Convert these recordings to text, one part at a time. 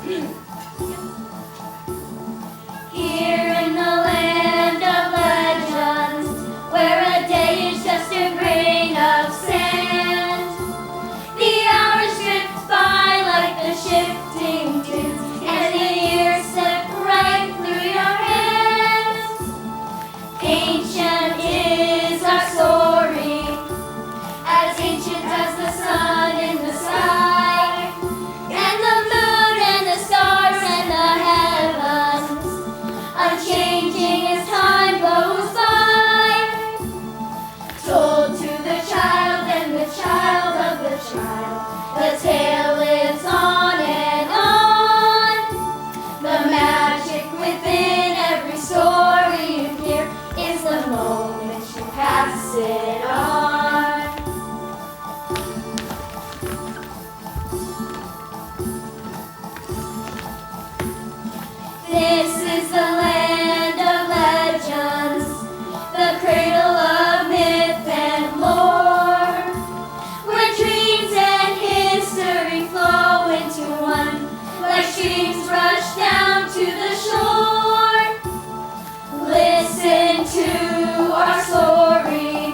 Here in the land of legends, where a day is just a grain of sand, the hours drift by like the shifting dunes, and the years slip right through your hands. Ancient is our story, as ancient as the sun in the sky, and the moon and the stars and the heavens, unchanging as time goes by. Told to the child and the child of the child, the tale lives on and on. The magic within every story you hear is the moment you pass it on. This is the land of legends, the cradle of myth and lore, where dreams and history flow into one, like streams rush down to the shore. Listen to our story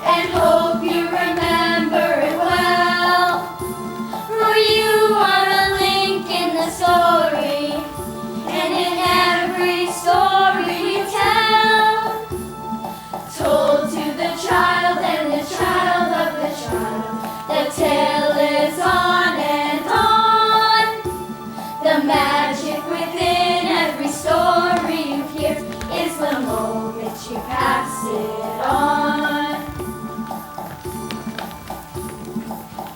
and hope you remember it well, for you are a link in the story, and in every story we tell. Told to the child and the child of the child, the tale lives on and on. The magic within every story you hear is the moment you pass it on.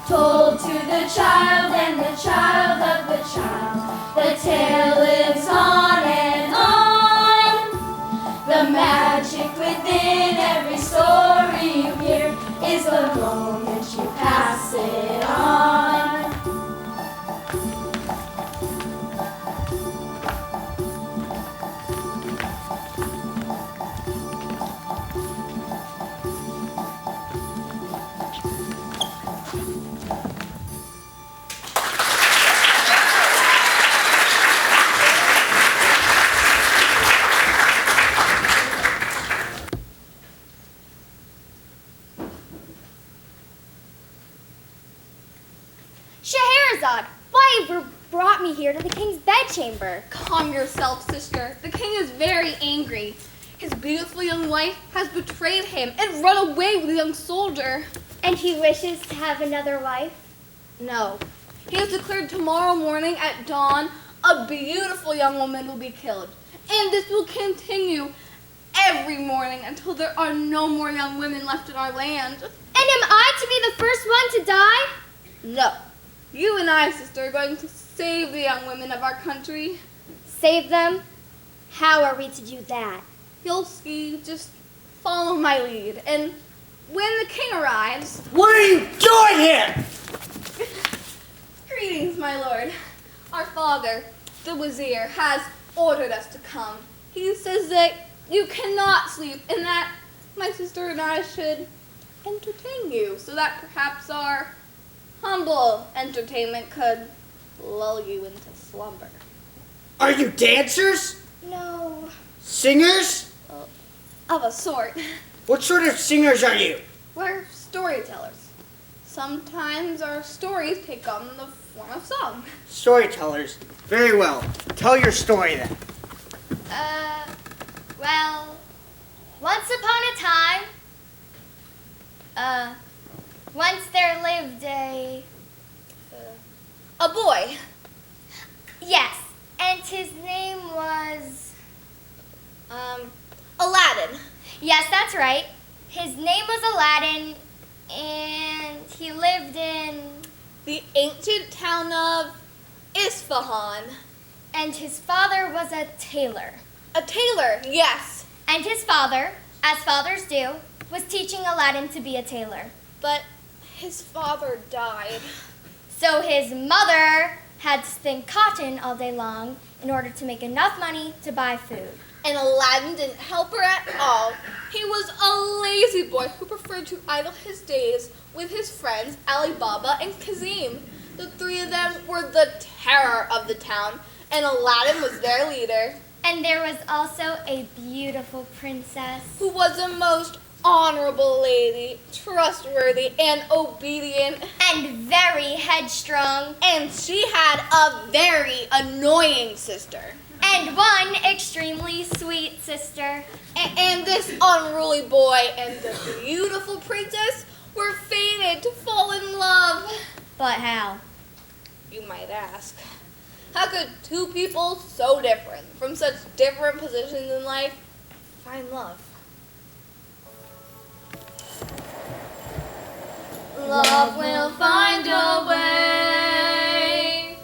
Told to the child and the child of the child, the tale lives on and on. The magic within every story you hear is the moment you pass it on. Scheherazade, why have you brought me here to the king's bedchamber? Calm yourself, sister. The king is very angry. His beautiful young wife has betrayed him and run away with a young soldier. And he wishes to have another wife? No. He has declared tomorrow morning at dawn a beautiful young woman will be killed. And this will continue every morning until there are no more young women left in our land. And am I to be the first one to die? No. You and I, sister, are going to save the young women of our country. Save them? How are we to do that? You'll see, just follow my lead. And when the king arrives... What are you doing here? Greetings, my lord. Our father, the wazir, has ordered us to come. He says that you cannot sleep and that my sister and I should entertain you so that perhaps our humble entertainment could lull you into slumber. Are you dancers? No. Singers? Of a sort. What sort of singers are you? We're storytellers. Sometimes our stories take on the form of song. Storytellers. Very well. Tell your story then. Well, once upon a time, once there lived a boy. Yes, and his name was, Aladdin. yes, that's right. His name was Aladdin, and he lived in, The ancient town of Isfahan. and his father was a tailor. A tailor, yes. And his father, as fathers do, was teaching Aladdin to be a tailor. But his father died. So his mother had to spin cotton all day long in order to make enough money to buy food. And Aladdin didn't help her at all. He was a lazy boy who preferred to idle his days with his friends Ali Baba and Kazim. The three of them were the terror of the town, and Aladdin was their leader. And there was also a beautiful princess Who was a most honorable lady, trustworthy and obedient. and very headstrong, And she had a very annoying sister. and one extremely sweet sister. And this unruly boy and the beautiful princess were fated to fall in love. But how? You might ask. How could two people so different, from such different positions in life, find love? Love will find a way.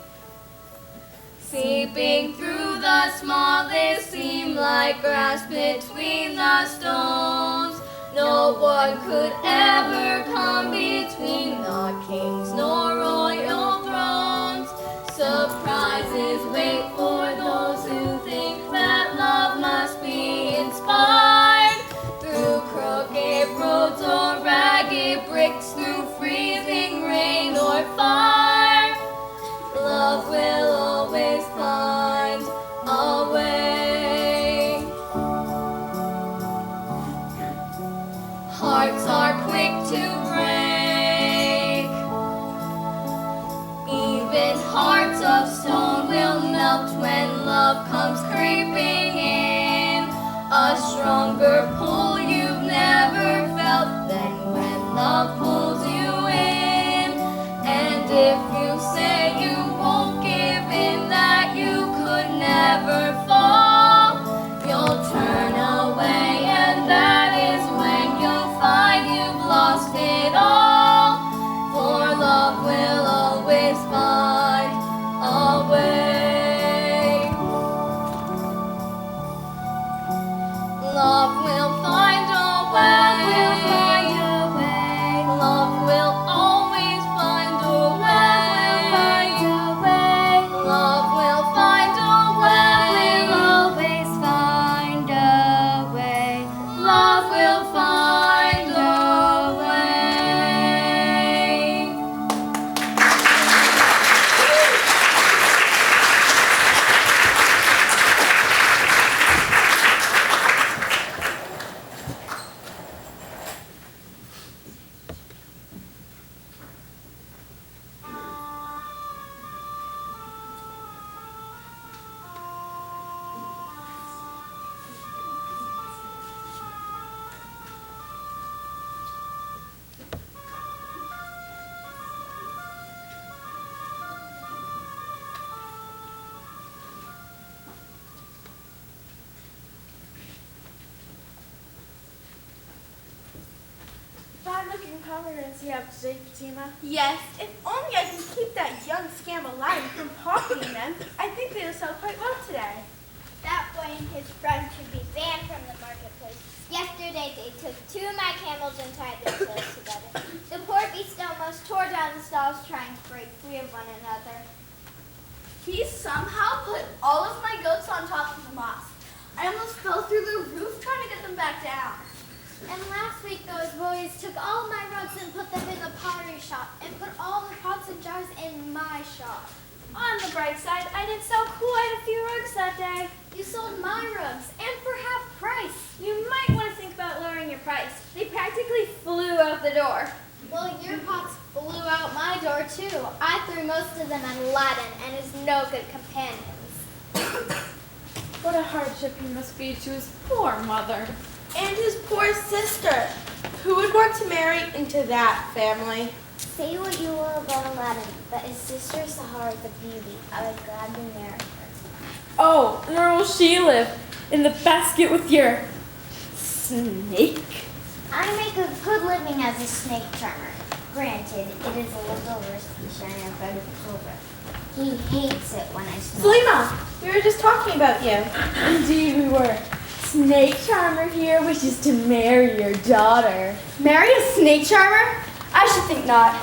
Seeping through the small, they seem like grass between the stones. No one could ever come between the kings nor royal thrones. Surprises wait for those who think that love must be inspired. Through crooked roads or ragged bricks, through freezing rain or fire, love will always find a way. Hearts are quick to break. Even hearts of stone will melt when love comes creeping in. A stronger pull you've never felt than when love pulls you in. And if you say you won't give in, that you could never fall, you'll turn away, and that is when you'll find you've lost it all. For love will always find a way. Love will find a way. Love will always find a way. Love will find a way. Always find a way. Love will find a way. Fine-looking confidence you have today, Fatima. Yes, if only I can keep that young scam Aladdin from pocketing them, I think they'll sell quite well today. That boy and his friend should be banned from the marketplace. Yesterday they took 2 of my camels and tied their tails together. The poor beasts almost tore down the stalls trying to break free of one another. He somehow put all of my goats on top of the mosque. I almost fell through the roof trying to get them back down. And last week those boys took all my rugs and put them in the pottery shop and put all the pots and jars in my shop. On the bright side, I did sell quite a few rugs that day. You sold my rugs, and for half price. You might want to think about lowering your price. They practically flew out the door. Well, your pots flew out my door too. I threw most of them at Aladdin and his no good companions. What a hardship he must be to his poor mother. And his poor sister. Who would want to marry into that family? Say what you will about Aladdin, but his sister Sahara the beauty. I would gladly marry her. Oh, where will she live? In the basket with your snake? I make a good living as a snake charmer. Granted, it is a little risky shining a bed of silver. He hates it when I smell it. Salima, we were just talking about you. Indeed we were. Snake charmer here wishes to marry your daughter. Marry a snake charmer? I should think not.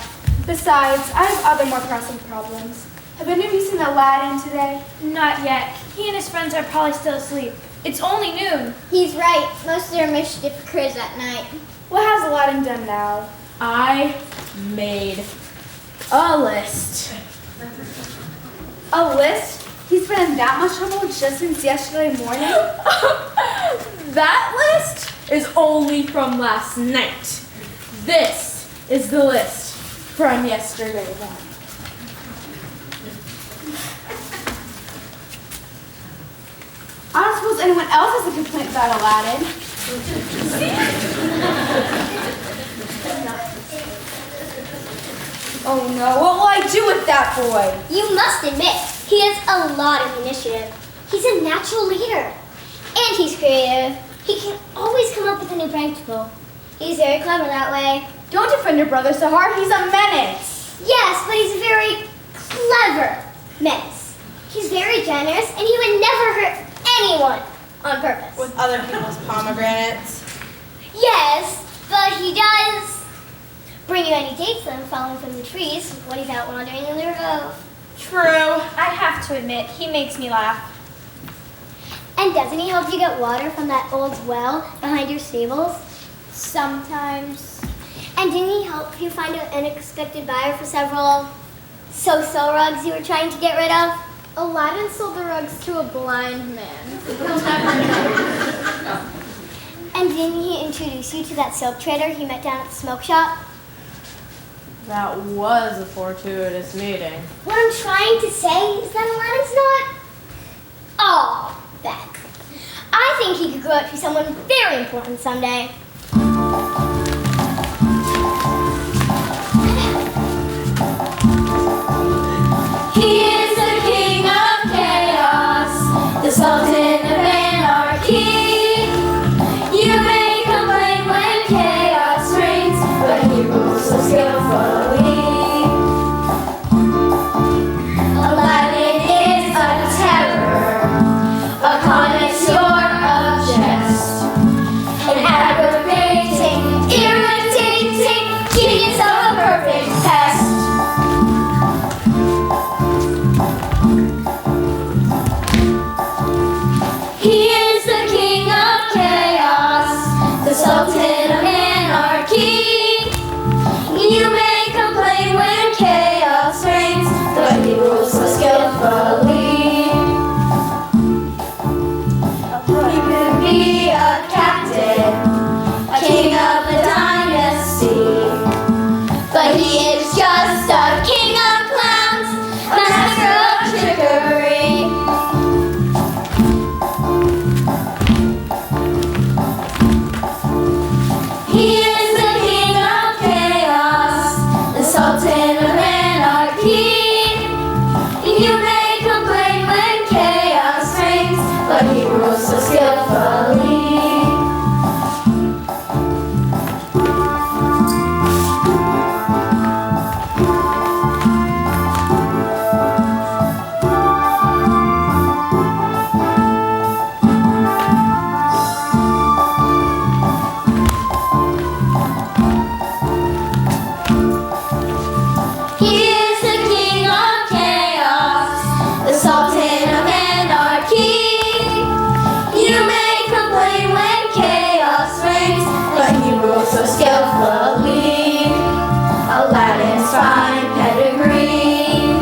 Besides, I have other more pressing problems. Have any of you seen Aladdin today? Not yet. He and his friends are probably still asleep. It's only noon. He's right. Most of their mischief occurs at night. What has Aladdin done now? I made A list. A list? He's been in that much trouble just since yesterday morning? That list is only from last night. This is the list from yesterday morning. I don't suppose anyone else has a complaint about Aladdin. Oh no, what will I do with that boy? You must admit, he has a lot of initiative. He's a natural leader. And he's creative. He can always come up with a new prank to pull. He's very clever that way. Don't defend your brother so hard, he's a menace. Yes, but he's a very clever menace. He's very generous, and he would never hurt anyone on purpose. With other people's pomegranates. Yes, but he does bring you any dates that are falling from the trees when he's out wandering in the grove. True. I have to admit, he makes me laugh. And doesn't he help you get water from that old well behind your stables? Sometimes. And didn't he help you find an unexpected buyer for several so-so rugs you were trying to get rid of? Aladdin sold the rugs to a blind man. And didn't he introduce you to that silk trader he met down at the smoke shop? That was a fortuitous meeting. What I'm trying to say is that Aladdin's not all bad. I think he could grow up to be someone very important someday. He is the king of chaos, the sultan of anarchy. You may complain when chaos reigns, but he rules so skillfully. Aladdin is a terror, a connoisseur of jest, an aggravating, irritating genius of a perfect pest. He is the king of chaos, the sultan of anarchy. You may complain when chaos reigns, but he rules so skillfully. He could be a captain, a king of a dynasty, but he is just a king of clowns, a master of trickery. He is the king of chaos, the sultan of anarchy. You may complain when chaos reigns, but he rules so skillfully. He is the king of chaos, the sultan of anarchy. You may complain when chaos reigns, but he rules so skillfully. Aladdin's fine pedigree,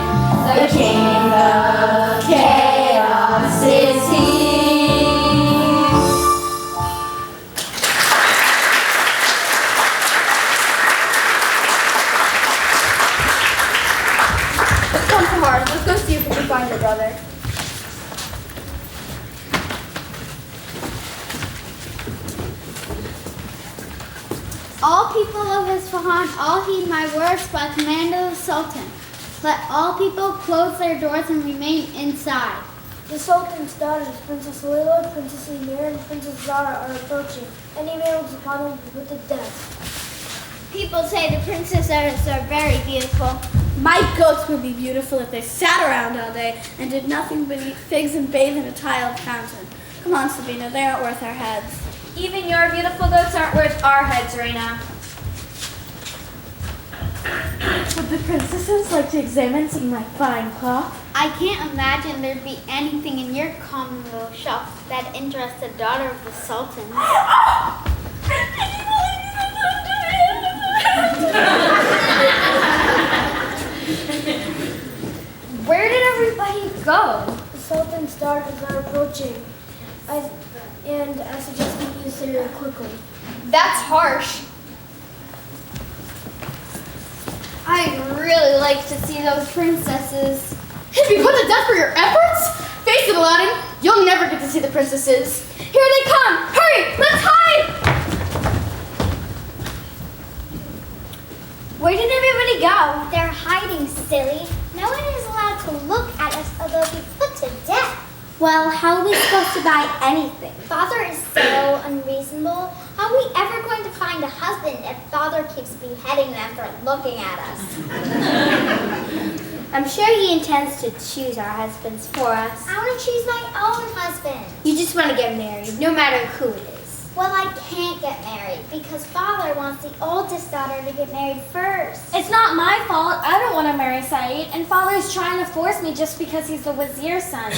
the king of chaos is he. Come to Mars, let's go see if we can find your brother. All people of Isfahan, all heed my words by command of the Sultan. Let all people close their doors and remain inside. The Sultan's daughters, Princess Layla, Princess Emir, and Princess Zara are approaching. Any man who's upon them will be put to death. People say the princesses are very beautiful. My goats would be beautiful if they sat around all day and did nothing but eat figs and bathe in a tiled fountain. Come on, Sabina, they aren't worth our heads. Even your beautiful goats aren't worth our heads, Reina. Would the princesses like to examine some of my fine cloth? I can't imagine there'd be anything in your common little shop that interests the daughter of the Sultan. Where did everybody go? The Sultan's daughters are approaching. I suggest we use it quickly. That's harsh. I'd really like to see those princesses. Have you put to death for your efforts? Face it, Aladdin. You'll never get to see the princesses. Here they come. Hurry, let's hide. Where did everybody go? They're hiding, silly. No one is allowed to look at us, although we put to death. Well, how are we supposed to buy anything? Father is so unreasonable. How are we ever going to find a husband if Father keeps beheading them for looking at us? I'm sure he intends to choose our husbands for us. I want to choose my own husband. You just want to get married, no matter who it is. Well, I can't get married because Father wants the oldest daughter to get married first. It's not my fault. I don't want to marry Saeed, and Father's trying to force me just because he's the wazir's son.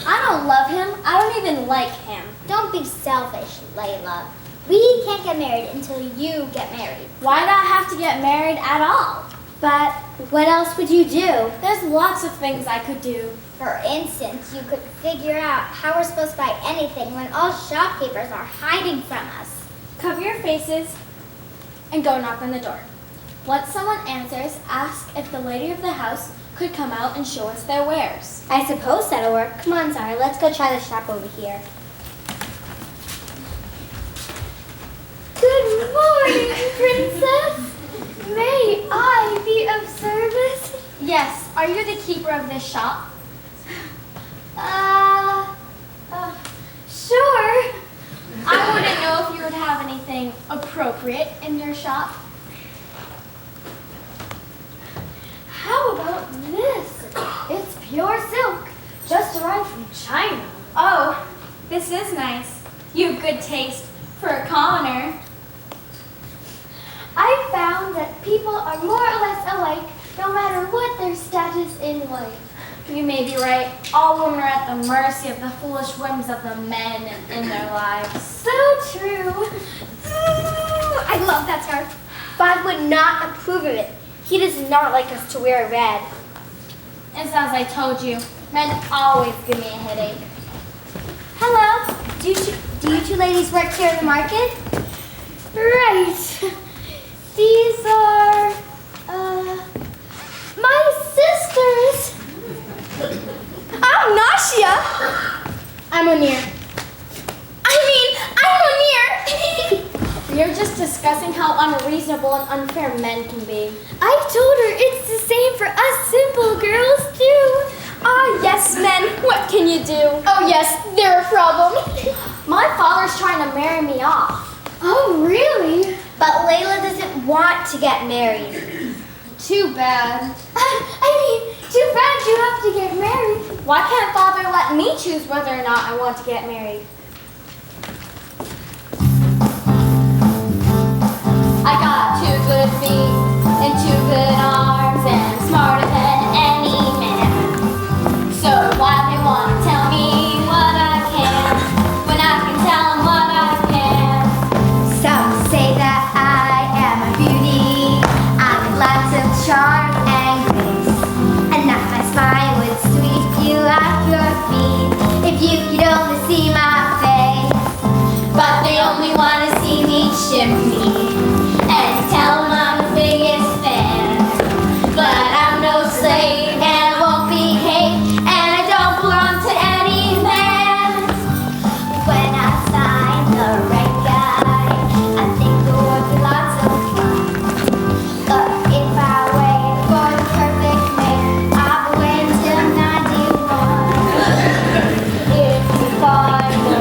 I don't love him. I don't even like him. Don't be selfish, Layla. We can't get married until you get married. Why not have to get married at all? But what else would you do? There's lots of things I could do. For instance, you could figure out how we're supposed to buy anything when all shopkeepers are hiding from us. Cover your faces and go knock on the door. Once someone answers, ask if the lady of the house could come out and show us their wares. I suppose that'll work. Come on, Zara, let's go try the shop over here. Good morning, princess. May I be of service? Yes, are you the keeper of this shop? Sure. I wouldn't know if you would have anything appropriate in your shop. How about this? It's pure silk, just arrived from China. Oh, this is nice. You have good taste for a commoner. I found that people are more or less alike, no matter what their status in life. You may be right. All women are at the mercy of the foolish whims of the men in their lives. So true. I love that scarf. Bob would not approve of it. He does not like us to wear red. It's as I told you, men always give me a headache. Hello. Do you two ladies work here at the market? Right. These are, my sisters. I'm Nashia. I'm Munir. I'm Munir. We are just discussing how unreasonable and unfair men can be. I told her it's the same for us simple girls, too. Ah, yes, men. What can you do? Oh yes, they're a problem. My father's trying to marry me off. Oh, really? But Layla doesn't want to get married. Too bad. Too bad you have to get married. Why can't father let me choose whether or not I want to get married? I got 2 good feet and 2 good arms and I'm smarter than any man. So why they want to tell me what I can when I can tell them what I can? Some say that I am a beauty. I've lots of charm and grace, and that my smile would sweep you off your feet if you could only see my face. But they only want to see me chimney and tell them I'm the biggest fan. But I'm no slave and I won't behave and I don't belong to any man. When I find the right guy, I think the world be lots of fun. But if I wait for the perfect man, I'll wait till 91. If you find the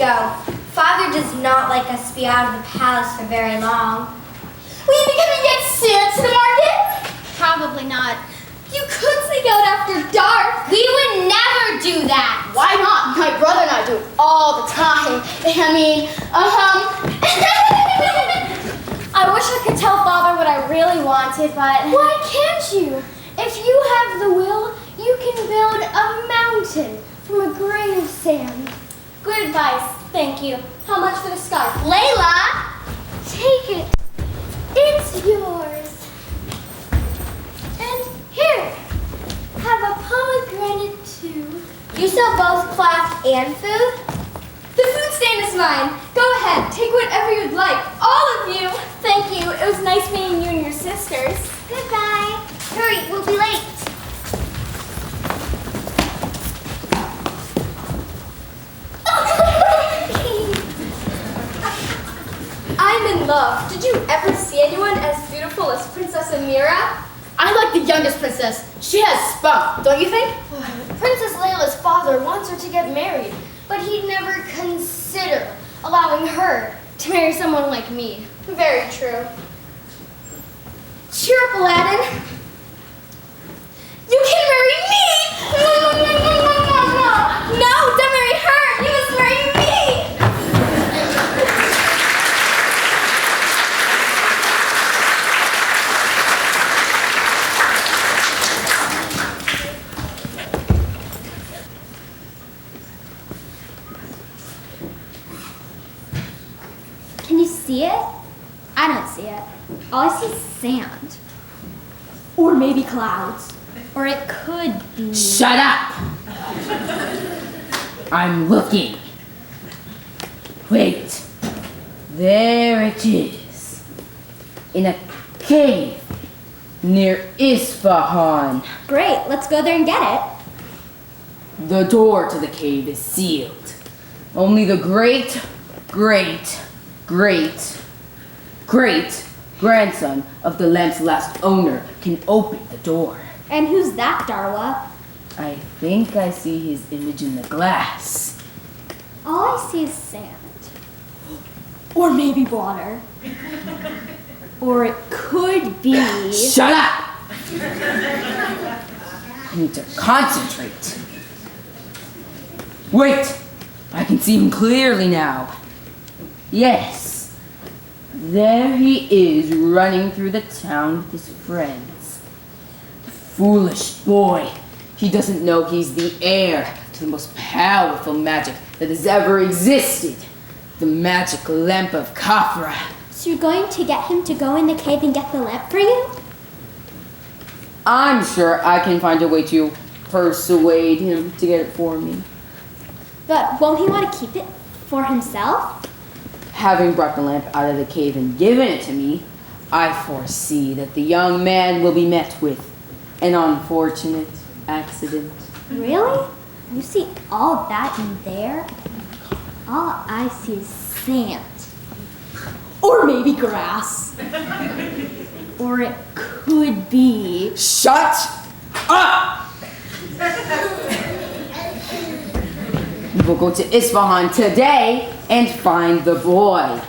go. Father does not like us to be out of the palace for very long. Will you be coming to get Santa to the market? Probably not. You could sneak out after dark. We would never do that. Why not? My brother and I do it all the time. I mean, I wish I could tell Father what I really wanted, but... Why can't you? If you have the will, you can build a mountain from a grain of sand. Good advice. Thank you. How much for the scarf? Layla! Take it. It's yours. And here, have a pomegranate too. You sell both cloth and food? The food stand is mine. Go ahead, take whatever you'd like. All of you. Thank you. It was nice meeting you and your sisters. Goodbye. Hurry, we'll be late. I'm in love. Did you ever see anyone as beautiful as Princess Amira? I like the youngest princess. She has spunk, don't you think? Princess Layla's father wants her to get married, but he'd never consider allowing her to marry someone like me. Very true. Cheer up, Aladdin. You can marry me! No, don't marry her! You must marry me! Can you see it? I don't see it. All I see is sand. Or maybe clouds. Or it could be... Shut up! I'm looking. Wait. There it is. In a cave near Isfahan. Great, let's go there and get it. The door to the cave is sealed. Only the great grandson of the lamp's last owner can open the door. And who's that, Darwa? I think I see his image in the glass. All I see is sand. Or maybe water. Or it could be... Shut up! I need to concentrate. Wait! I can see him clearly now. Yes. There he is running through the town with his friends. The foolish boy. He doesn't know he's the heir to the most powerful magic that has ever existed. The magic lamp of Khafra. So you're going to get him to go in the cave and get the lamp for you? I'm sure I can find a way to persuade him to get it for me. But won't he want to keep it for himself? Having brought the lamp out of the cave and given it to me, I foresee that the young man will be met with an unfortunate accident. Really? You see all that in there? All I see is sand. Or maybe grass. Or it could be... Shut up! We will go to Isfahan today and find the boy.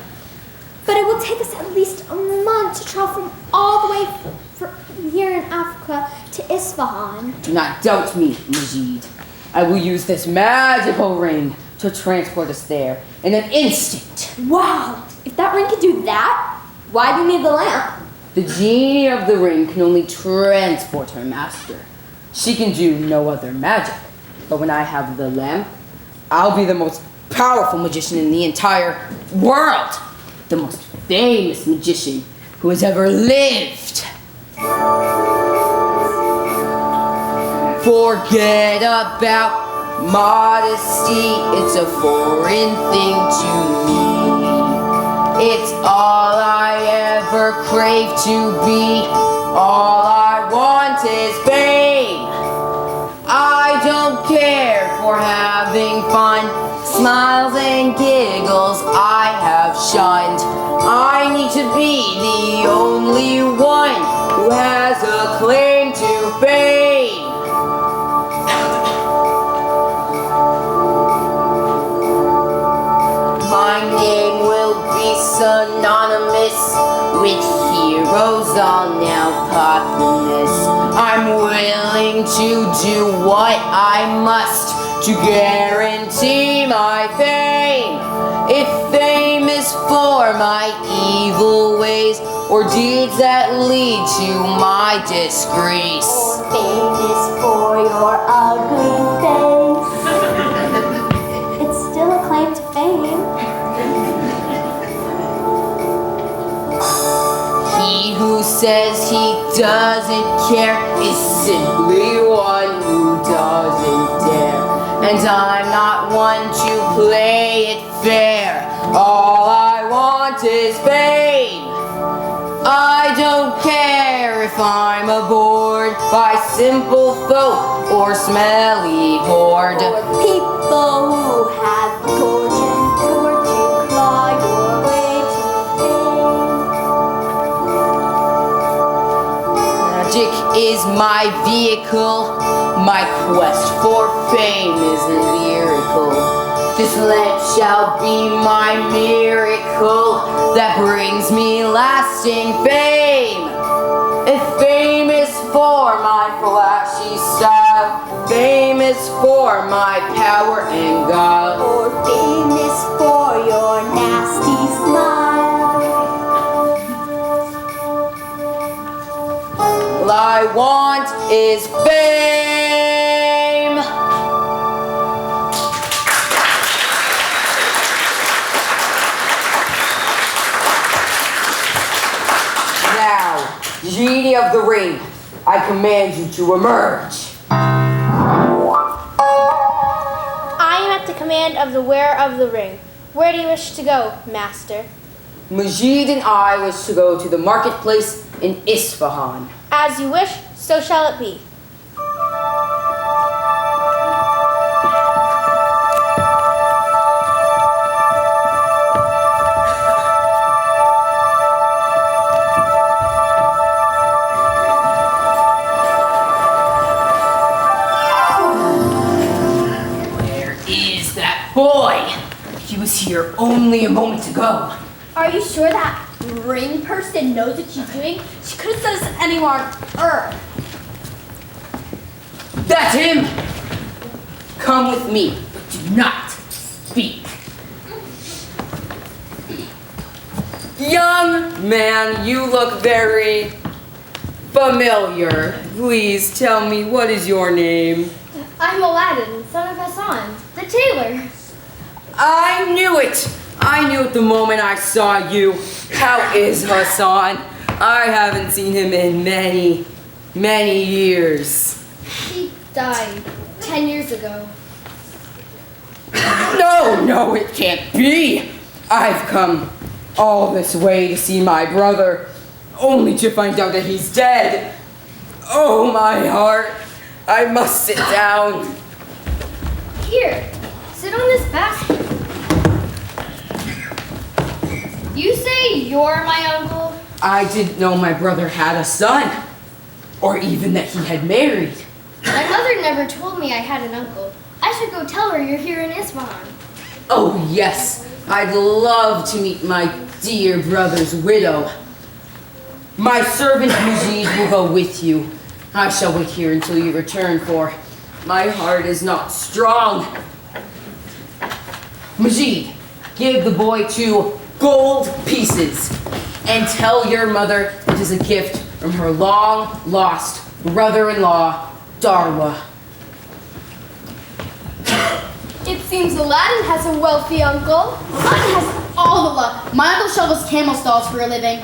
But it will take us at least a month to travel from all the way from here in Africa to Isfahan. Do not doubt me, Majid. I will use this magical ring to transport us there in an instant. Wow! If that ring can do that, why do you need the lamp? The genie of the ring can only transport her master. She can do no other magic. But when I have the lamp, I'll be the most powerful magician in the entire world. The most famous magician who has ever lived. Forget about modesty, it's a foreign thing to me. It's all I ever crave to be. All I want is fame. I don't care for having fun. Smiles and giggles I have shunned. I need to be the only one who has a claim to fame. synonymous with heroes all now populous. I'm willing to do what I must to guarantee my fame. If fame is for my evil ways or deeds that lead to my disgrace. Or fame is for your ugly face. It's still a claim to fame. He who says he doesn't care is simply one who doesn't dare. And I'm not one to play it fair. All I want is fame. I don't care if I'm aboard by simple folk or smelly horde. Or people who have fortune for to claw your way to fame. Magic is my vehicle. My quest for fame is lyrical. This lamp shall be my miracle that brings me lasting fame. If fame is for my flashy style, fame is for my power and guile. Or fame is for your nasty smile. All I want is fame. Now, genie of the ring, I command you to emerge. I am at the command of the wearer of the ring. Where do you wish to go, master? Majid and I wish to go to the marketplace in Isfahan. As you wish, so shall it be. Where is that boy? He was here only a moment ago. Are you sure that ring person knows what she's doing? She could have said this anywhere on Earth. That's him! Come with me, but do not speak. Young man, you look very familiar. Please tell me, what is your name? I'm Aladdin, son of Hassan, the tailor. I knew it! I knew it the moment I saw you. How is Hassan? I haven't seen him in many, many years. He died 10 years ago. No, it can't be. I've come all this way to see my brother, only to find out that he's dead. Oh, my heart. I must sit down. Here, sit on this basket. You say you're my uncle? I didn't know my brother had a son, or even that he had married. My mother never told me I had an uncle. I should go tell her you're here in Isfahan. Oh, yes. I'd love to meet my dear brother's widow. My servant Majid will go with you. I shall wait here until you return, for my heart is not strong. Majid, give the boy 2 gold pieces and tell your mother it is a gift from her long-lost brother-in-law, Darwa. It seems Aladdin has a wealthy uncle. Aladdin has all the luck. My uncle shovels camel stalls for a living.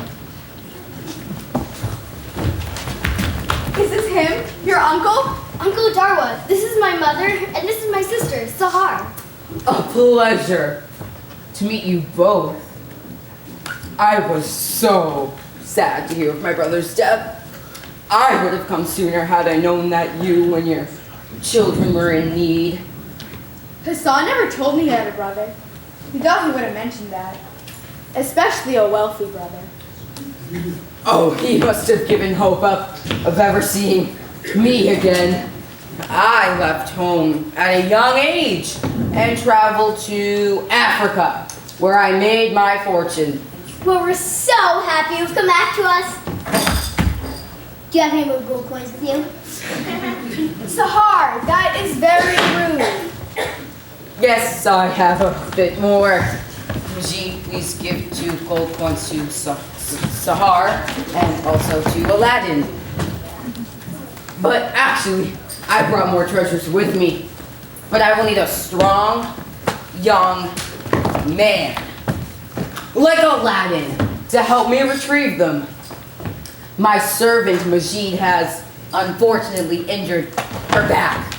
Is this him? Your uncle? Uncle Darwa, this is my mother, and this is my sister, Sahar. A pleasure to meet you both. I was so sad to hear of my brother's death. I would have come sooner had I known that you and your children were in need. Hassan never told me he had a brother. He thought he would have mentioned that. Especially a wealthy brother. Oh, he must have given hope up of ever seeing me again. I left home at a young age and traveled to Africa where I made my fortune. Well, we're so happy you've come back to us. Do you have any more gold coins with you? Sahar, that is very rude. Yes, I have a bit more. Majid, please give 2 gold coins to Sahar and also to Aladdin. But actually, I brought more treasures with me. But I will need a strong, young man, like Aladdin, to help me retrieve them. My servant Majid has unfortunately injured her back.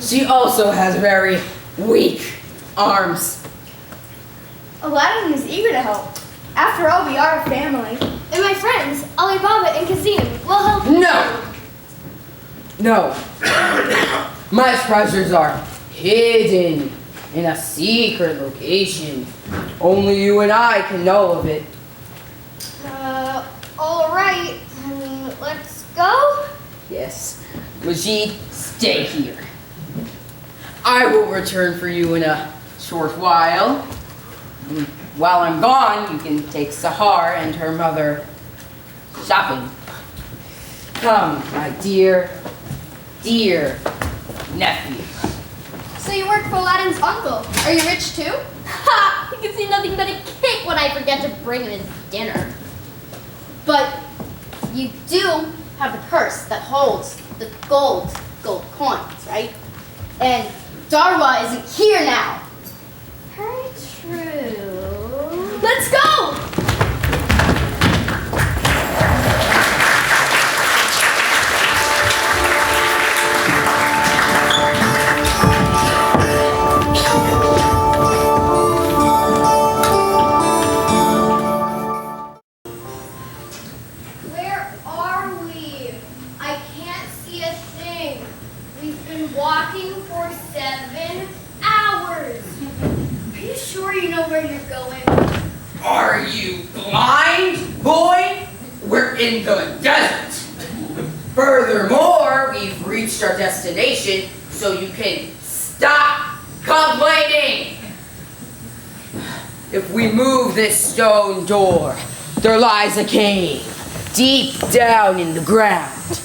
She also has very weak arms. Aladdin is eager to help. After all, we are a family. And my friends, Alibaba and Kazim, will help. No. My treasures are hidden in a secret location. Only you and I can know of it. All right. Let's go. Yes. Majid, stay here. I will return for you in a short while. And while I'm gone, you can take Sahar and her mother shopping. Come, my dear nephew. So you work for Aladdin's uncle. Are you rich too? Ha! He can see nothing but a cake when I forget to bring him his dinner. But you do have the purse that holds the gold coins, right? And Darwa isn't here now. Very true. Let's go! Where are we? I can't see a thing. We've been walking for 7 hours. Are you sure you know where you're going? Are you blind, boy? We're in the desert. Furthermore, we've reached our destination, so you can stop complaining. If we move this stone door, there lies a cave deep down in the ground.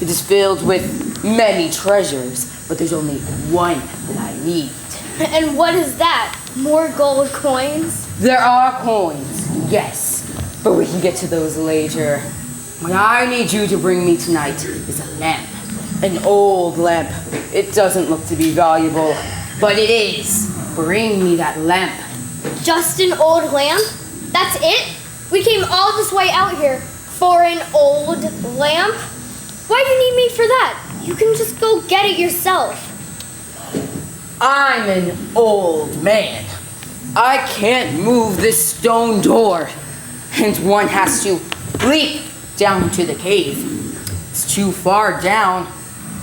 It is filled with many treasures, but there's only one that I need. And what is that? More gold coins? There are coins, yes, but we can get to those later. What I need you to bring me tonight is a lamp. An old lamp. It doesn't look to be valuable, but it is. Bring me that lamp. Just an old lamp? That's it? We came all this way out here for an old lamp? Why do you need me for that? You can just go get it yourself. I'm an old man. I can't move this stone door, and one has to leap down to the cave. It's too far down.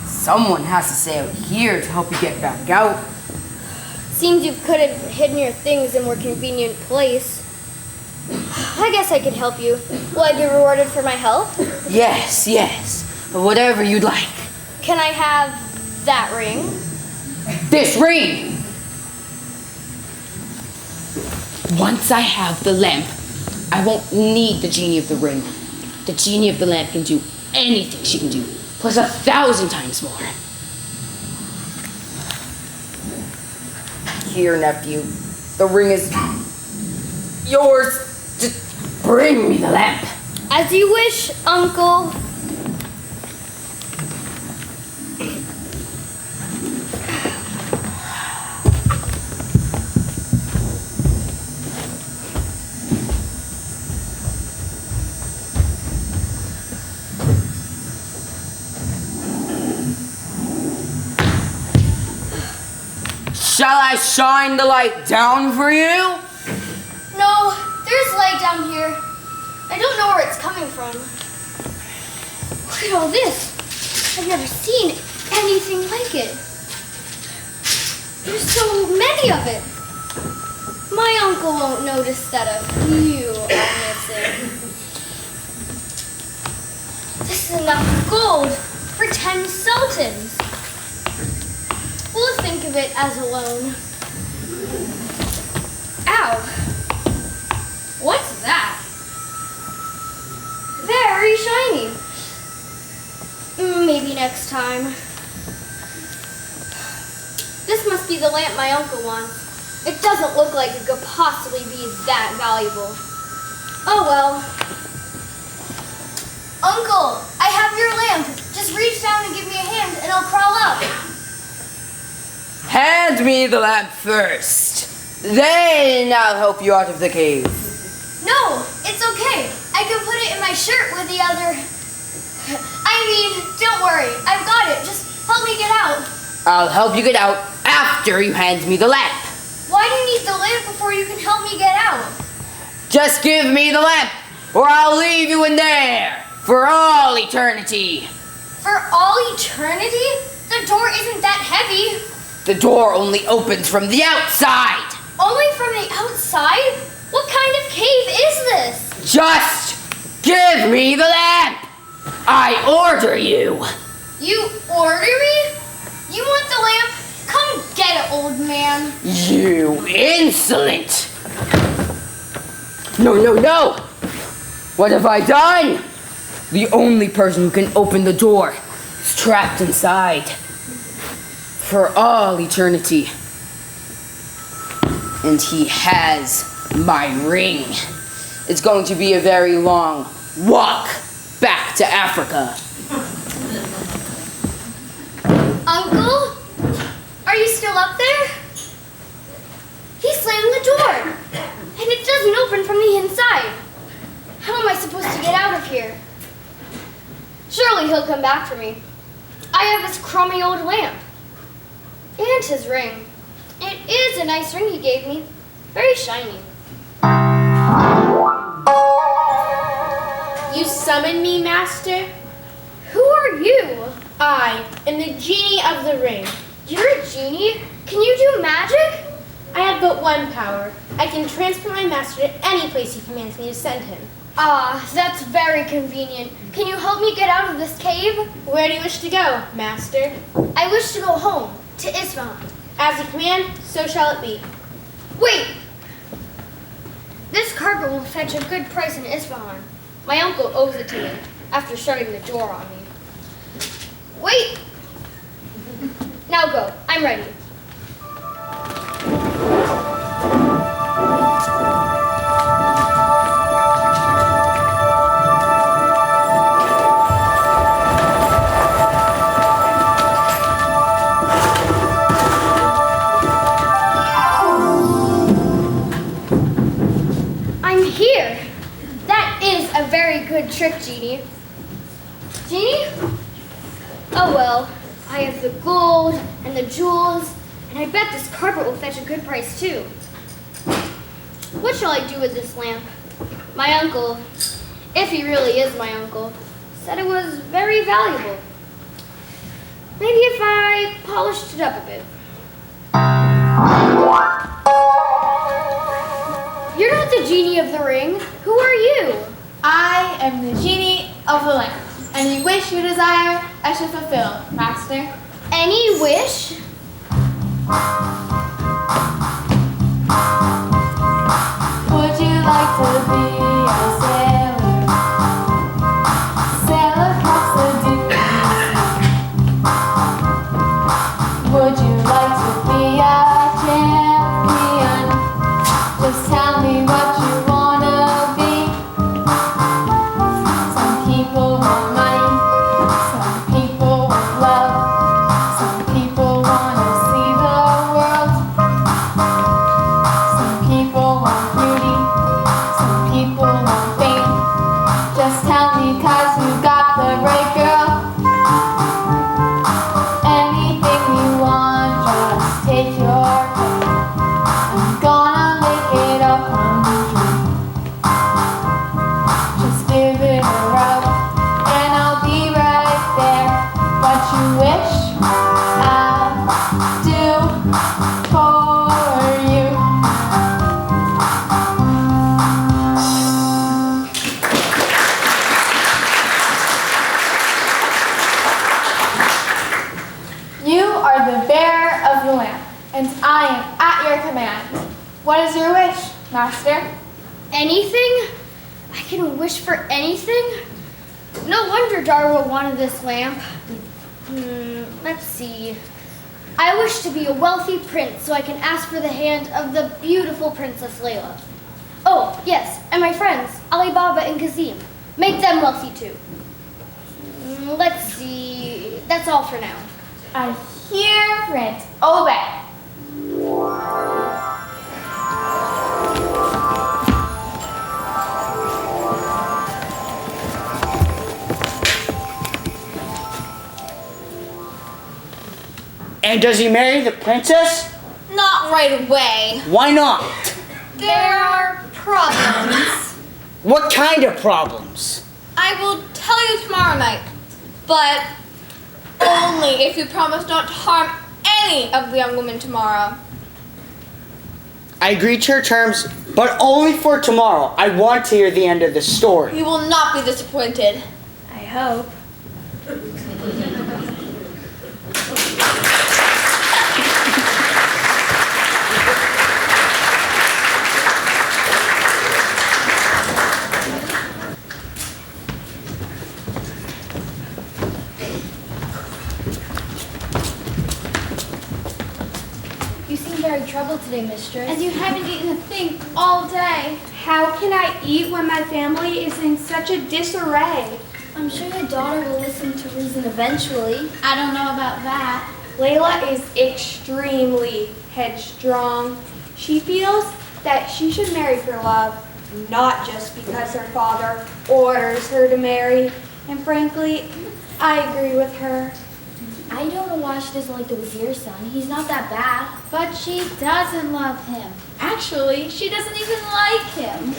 Someone has to stay out here to help you get back out. Seems you could have hidden your things in a more convenient place. I guess I could help you. Will I be rewarded for my help? Yes, whatever you'd like. Can I have that ring? This ring! Once I have the lamp, I won't need the genie of the ring. The genie of the lamp can do anything she can do, plus 1,000 times more. Here, nephew, the ring is yours. Just bring me the lamp. As you wish, Uncle. Shall I shine the light down for you? No, there's light down here. I don't know where it's coming from. Look at all this. I've never seen anything like it. There's so many of it. My uncle won't notice that a few are missing. This is enough gold for 10 sultans. We'll think of it as a loan. Ow! next time. This must be the lamp my uncle wants. It doesn't look like it could possibly be that valuable. Oh well. Uncle, I have your lamp. Just reach down and give me a hand and I'll crawl up. Hand me the lamp first. Then I'll help you out of the cave. No, it's okay. I can put it in my shirt with the other... don't worry. I've got it. Just help me get out. I'll help you get out after you hand me the lamp. Why do you need the lamp before you can help me get out? Just give me the lamp, or I'll leave you in there for all eternity. For all eternity? The door isn't that heavy. The door only opens from the outside. Only from the outside? What kind of cave is this? Just give me the lamp. I order you. You order me? You want the lamp? Come get it, old man. You insolent. No, no, no. What have I done? The only person who can open the door is trapped inside for all eternity. And he has my ring. It's going to be a very long walk back to Africa. Uncle? Are you still up there? He slammed the door, and it doesn't open from the inside. How am I supposed to get out of here? Surely he'll come back for me. I have his crummy old lamp. And his ring. It is a nice ring he gave me. Very shiny. You summoned me, Master? Who are you? I am the genie of the ring. You're a genie? Can you do magic? I have but one power. I can transport my master to any place he commands me to send him. Ah, that's very convenient. Can you help me get out of this cave? Where do you wish to go, Master? I wish to go home, to Isfahan. As you command, so shall it be. Wait! This carpet will fetch a good price in Isfahan. My uncle owes it to me after shutting the door on me. Wait! Now go. I'm ready. I'm here. That is a very good trick, Genie. Genie? Oh well, I have the gold and the jewels, and I bet this carpet will fetch a good price too. What shall I do with this lamp? My uncle, if he really is my uncle, said it was very valuable. Maybe if I polished it up a bit. You're not the genie of the ring. Who are you? I am the genie of the lamp. Any wish you desire, I shall fulfill, Master. Any wish? Would you like to be a sailor? Sail across the deep blue sea. Would you like to be a champion? Just tell me what you wanna be. Some people want money, some people want love, some people wanna see the world. Some people want beauty, some people want fame. Just tell me 'cause you got the right girl. Anything you want, just take your pick. I'm gonna make it all come true. Just give it a rub, and I'll be right there. What you wish, I'll do for you. You are the bearer of the lamp, and I am at your command. What is your wish, Master? Anything? I can wish for anything? No wonder Darwa wanted this lamp. Let's see. I wish to be a wealthy prince so I can ask for the hand of the beautiful Princess Layla. Oh, yes, and my friends, Alibaba and Kazim. Make them wealthy too. Let's see. That's all for now. I hear it. Obey. And does he marry the princess? Not right away. Why not? There are problems. What kind of problems? I will tell you tomorrow night, but only if you promise not to harm any of the young women tomorrow. I agree to your terms, but only for tomorrow. I want to hear the end of the story. You will not be disappointed. I hope. You seem very troubled today, mistress. As you haven't eaten a thing all day. How can I eat when my family is in such a disarray? I'm sure your daughter will listen to reason eventually. I don't know about that. Layla is extremely headstrong. She feels that she should marry for love, not just because her father orders her to marry. And frankly, I agree with her. I don't know why she doesn't like the Wazir's son. He's not that bad. But she doesn't love him. Actually, she doesn't even like him.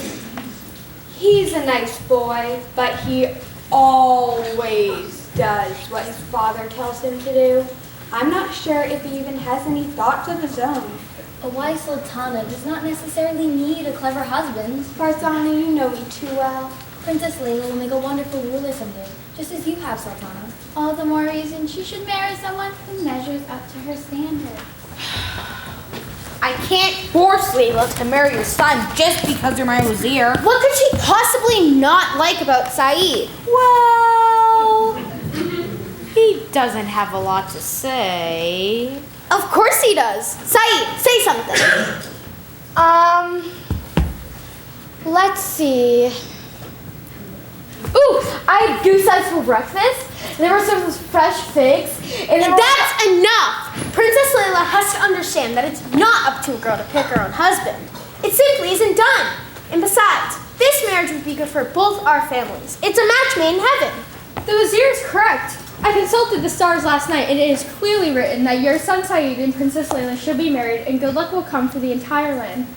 He's a nice boy, but he always does what his father tells him to do. I'm not sure if he even has any thoughts of his own. A wise sultana does not necessarily need a clever husband. Farzana, you know me too well. Princess Layla will make a wonderful ruler someday, just as you have, Sultana. All the more reason she should marry someone who measures up to her standard. I can't force Layla to marry your son just because you're my Wazir. What could she possibly not like about Saeed? Well, he doesn't have a lot to say. Of course he does. Saeed, say something. Let's see. Ooh, I had goose eggs for breakfast. There were some fresh figs. And That's enough! Princess Layla has to understand that it's not up to a girl to pick her own husband. It simply isn't done. And besides, this marriage would be good for both our families. It's a match made in heaven. The Wazir is correct. I consulted the stars last night, and it is clearly written that your son Saeed and Princess Layla should be married, and good luck will come to the entire land.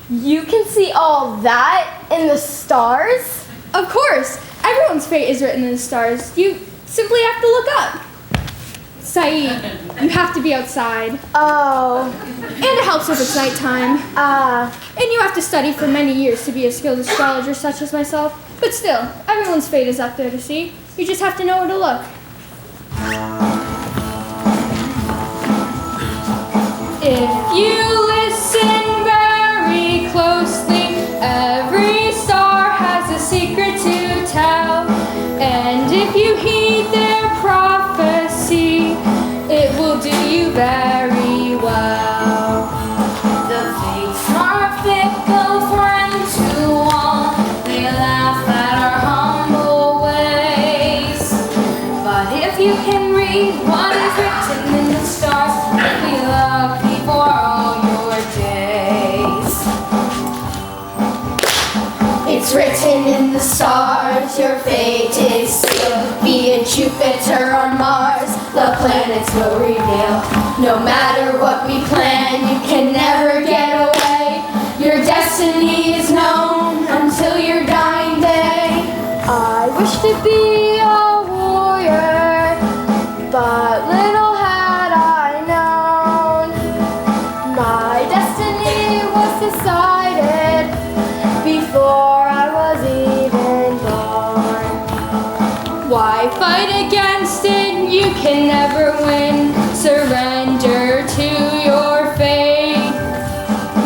you can see all that in the stars? Of course, everyone's fate is written in the stars. You simply have to look up. Saeed, you have to be outside. Oh. And it helps if it's nighttime. And you have to study for many years to be a skilled astrologer such as myself. But still, everyone's fate is up there to see. You just have to know where to look. If you listen very closely, every star has a secret to tell. And if you heed their prophecy, it will do you very well. The fates are fickle, friends who all, they laugh at our humble ways. But if you can read what is written in the stars, you'll be lucky for all your days. It's written in the stars, your fate is sealed. Be it Jupiter or Mars, the planets will reveal. No matter what we plan, you can never get away. Your destiny is known until your dying day. I wish to be a warrior, but little had I known. My destiny was decided before I was even born. Why fight against it? You can never win. Surrender to your fate.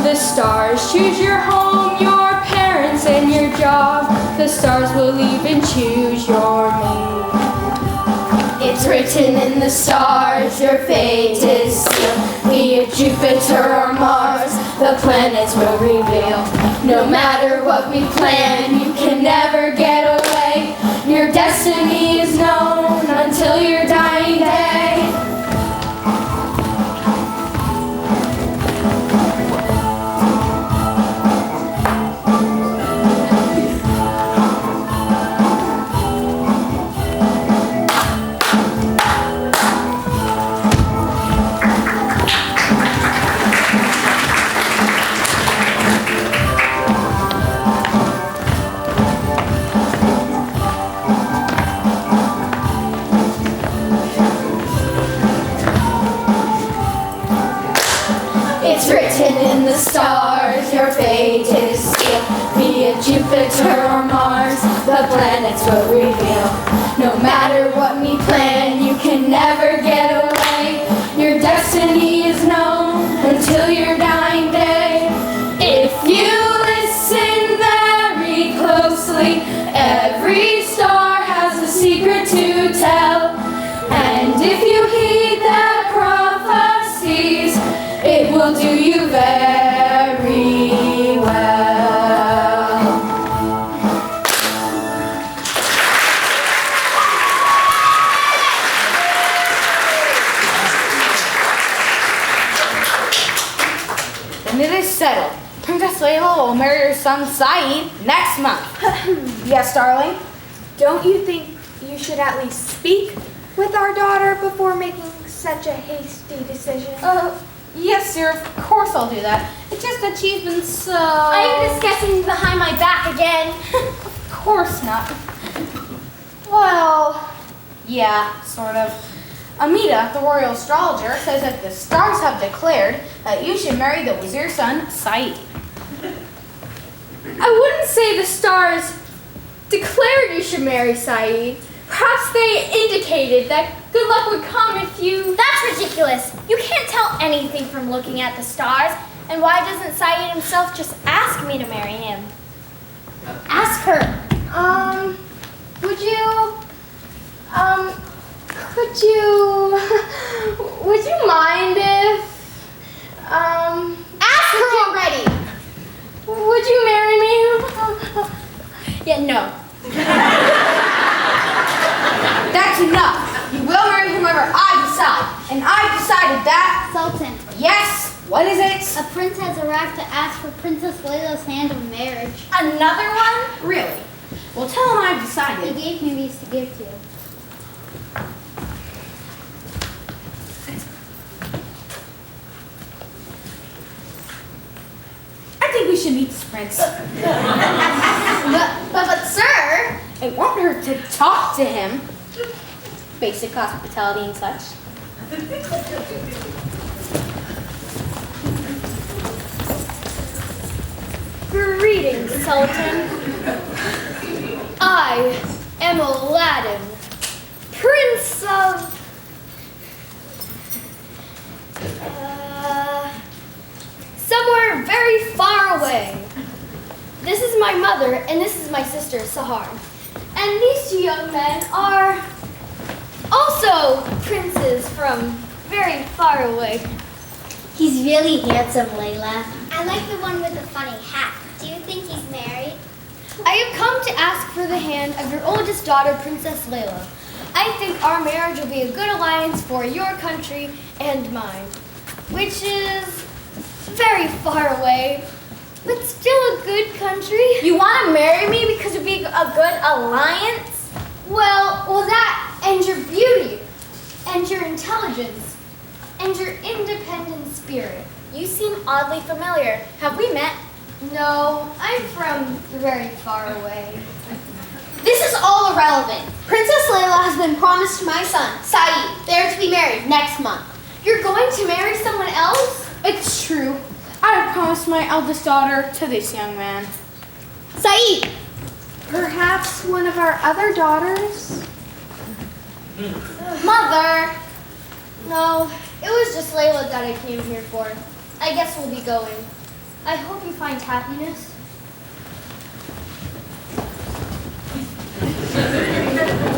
The stars choose your home, your parents, and your job. The stars will even choose your mate. It's written in the stars, your fate is sealed. Be it Jupiter or Mars, the planets will reveal. No matter what we plan, you can never get away. Your destiny is known until your dying day. In the stars, your fate is sealed. Be it Jupiter or Mars, the planets will reveal. No matter what we plan, you can never get away. Your destiny is known until your dying day. If you listen very closely, every star has a secret to tell. And if you heed their prophecies, it will do you very well. Then it is settled. Princess Layla will marry her son Saeed next month. Yes, darling? Don't you think you should at least speak with our daughter before making such a hasty decision? Yes, dear, of course I'll do that. It's just that she's been so... Are you discussing behind my back again? Of course not. Well, yeah, sort of. Amita, the royal astrologer, says that the stars have declared that you should marry the wazir's son, Saeed. I wouldn't say the stars declared you should marry Saeed. Perhaps they indicated that good luck would come if you... That's ridiculous. You can't tell anything from looking at the stars. And why doesn't Saeed himself just ask me to marry him? Ask her. Would you mind if, Ask her already. would you marry me? Yeah, no. That's enough. You will marry whomever I decide. And I decided that. Sultan, Yes, what is it? a prince has arrived to ask for Princess Layla's hand in marriage. Another one? Really? Well, tell him I've He decided. gave me these to give to you. I think we should meet this prince. But sir, I want her to talk to him. Basic hospitality and such. greetings, Sultan. I am Aladdin, Prince of... somewhere very far away. This is my mother, and this is my sister, Sahar. And these two young men are also princes from very far away. He's really handsome, Layla. I like the one with the funny hat. Do you think he's married? I have come to ask for the hand of your oldest daughter, Princess Layla. I think our marriage will be a good alliance for your country and mine, which is very far away, but still a good country. You want to marry me because it'd be a good alliance? Well, that and your beauty, and your intelligence, and your independent spirit. You seem oddly familiar. Have we met? No, I'm from very far away. This is all irrelevant. Princess Layla has been promised to my son, Saeed. They are to be married next month. You're going to marry someone else? It's true. I have promised my eldest daughter to this young man. Saeed! Perhaps one of our other daughters? Mother! No, it was just Layla that I came here for. I guess we'll be going. I hope you find happiness.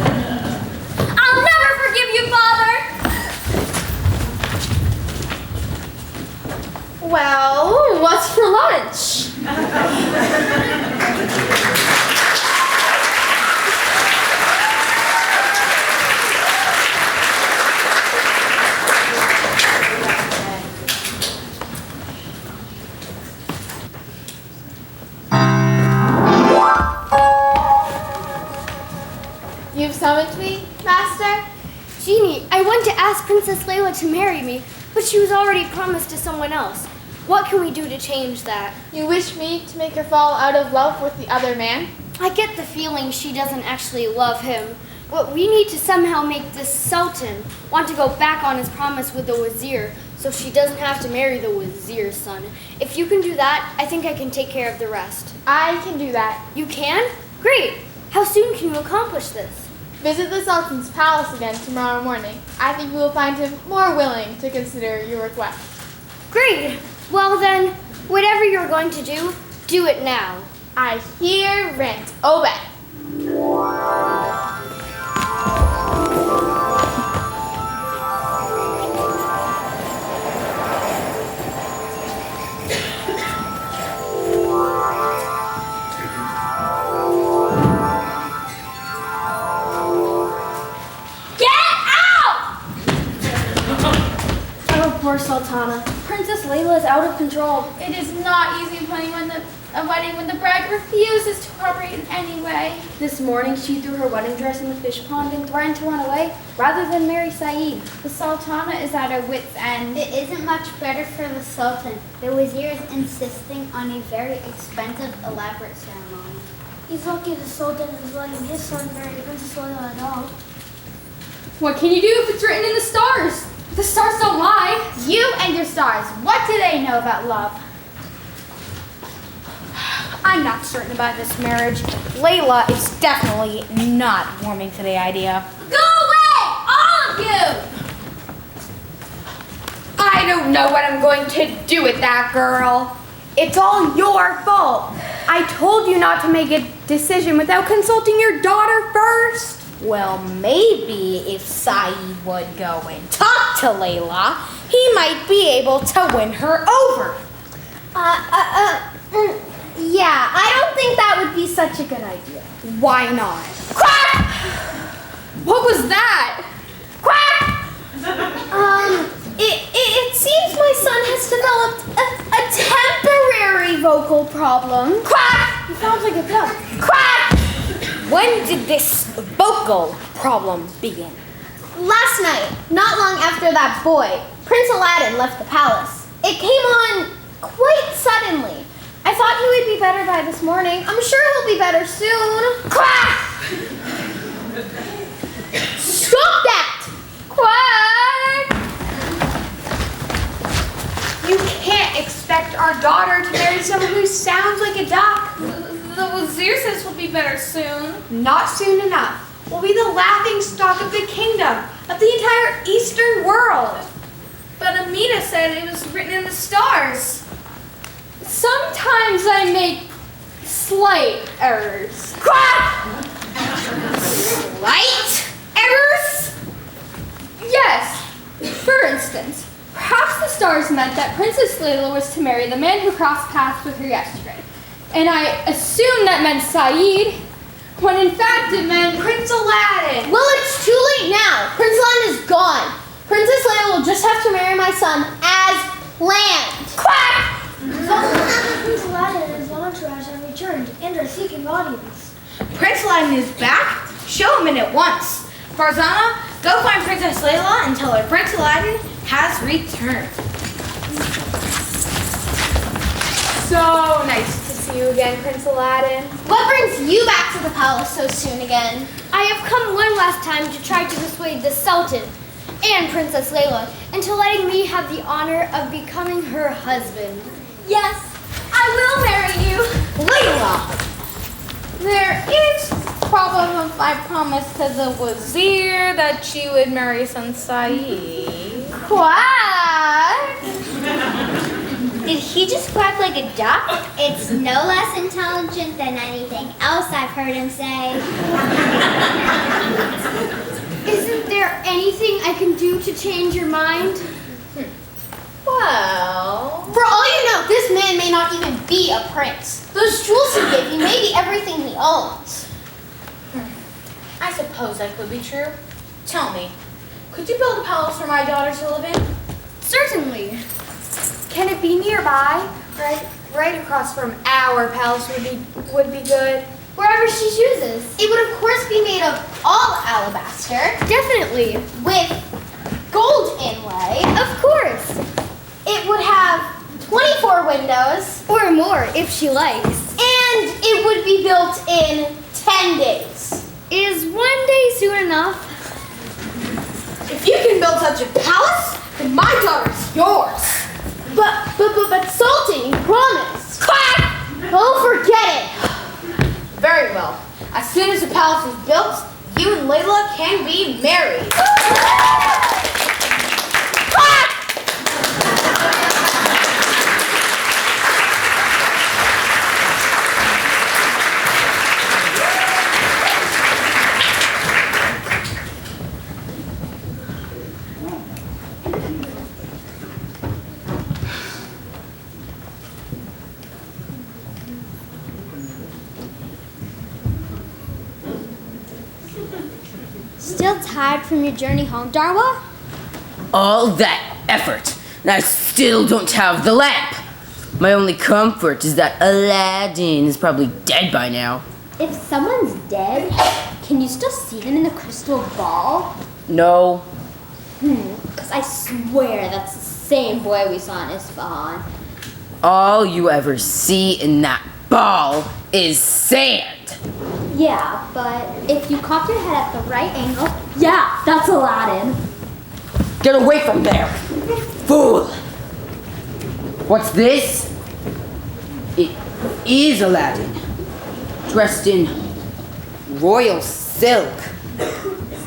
I'll never forgive you Well, what's for lunch? You've summoned me, Master? Genie, I went to ask Princess Layla to marry me, but she was already promised to someone else. What can we do to change that? You wish me to make her fall out of love with the other man? I get the feeling she doesn't actually love him. But we need to somehow make this Sultan want to go back on his promise with the Wazir, so she doesn't have to marry the Wazir's son. If you can do that, I think I can take care of the rest. I can do that. You can? Great! How soon can you accomplish this? Visit the Sultan's palace again tomorrow morning. I think you will find him more willing to consider your request. Great! Well then, whatever you're going to do it now. I hear rent. Obey. Oh, poor Sultana. Princess Layla is out of control. It is not easy planning a wedding when the bride refuses to cooperate in any way. This morning, she threw her wedding dress in the fish pond and threatened to run away rather than marry Saeed. The Sultana is at her wit's end. It isn't much better for the Sultan. The Wazir is insisting on a very expensive, elaborate ceremony. He's lucky the Sultan is letting his son marry Princess Layla at all. What can you do if it's written in the stars? The stars don't lie. You and your stars, what do they know about love? I'm not certain about this marriage. Layla is definitely not warming to the idea. Go away, all of you! I don't know what I'm going to do with that girl. It's all your fault. I told you not to make a decision without consulting your daughter first. Well, maybe if Saeed would go and talk to Layla, he might be able to win her over. Yeah, I don't think that would be such a good idea. Why not? Quack! What was that? Quack! It seems my son has developed a temporary vocal problem. Quack! He sounds like a duck. Quack! When did this vocal problem begin? Last night, not long after that boy, Prince Aladdin left the palace. It came on quite suddenly. I thought he would be better by this morning. I'm sure he'll be better soon. Quack! Stop that! Quack! You can't expect our daughter to marry someone who sounds like a duck. The Wazir says we'll be better soon. Not soon enough. We'll be the laughing stock of the kingdom, of the entire Eastern world. But Amina said it was written in the stars. Sometimes I make slight errors. Quack! Slight errors? Yes. For instance, perhaps the stars meant that Princess Layla was to marry the man who crossed paths with her yesterday. And I assumed that meant Saeed, when in fact it meant Prince Aladdin. Well, it's too late now. Prince Aladdin is gone. Princess Layla will just have to marry my son as planned. Quack! Prince Aladdin and his entourage have returned and are seeking audience. Prince Aladdin is back? Show him in at once. Farzana, go find Princess Layla and tell her Prince Aladdin has returned. So nice to see you again, Prince Aladdin. What brings you back to the palace so soon again? I have come one last time to try to persuade the Sultan and Princess Layla into letting me have the honor of becoming her husband. yes, I will marry you. Layla! There is problem of my promise to the Wazir that she would marry son Saeed. Quack! Did he just quack like a duck? It's no less intelligent than anything else I've heard him say. Isn't there anything I can do to change your mind? Well, For all this man may not even be a prince. Those jewels he gave you may be everything he owns. I suppose that could be true. Tell me, could you build a palace for my daughter to live in? Certainly. Can it be nearby? Right across from our palace would be good. Wherever she chooses. It would of course be made of all alabaster. Definitely. With gold inlay. Of course. It would have 24 windows. Or more, if she likes. And it would be built in 10 days. Is 1 day soon enough? If you can build such a palace, then my daughter's yours. But Sultan, you promised. Quack! Oh, forget it. Very well. As soon as the palace is built, you and Layla can be married. Quack! Still tired from your journey home, Darwa? All that effort, and I still don't have the lamp. My only comfort is that Aladdin is probably dead by now. If someone's dead, can you still see them in the crystal ball? No. Because I swear that's the same boy we saw in Isfahan. All you ever see in that ball is sand. Yeah, but if you cock your head at the right angle, yeah, that's Aladdin. Get away from there, fool! What's this? It is Aladdin, dressed in royal silk,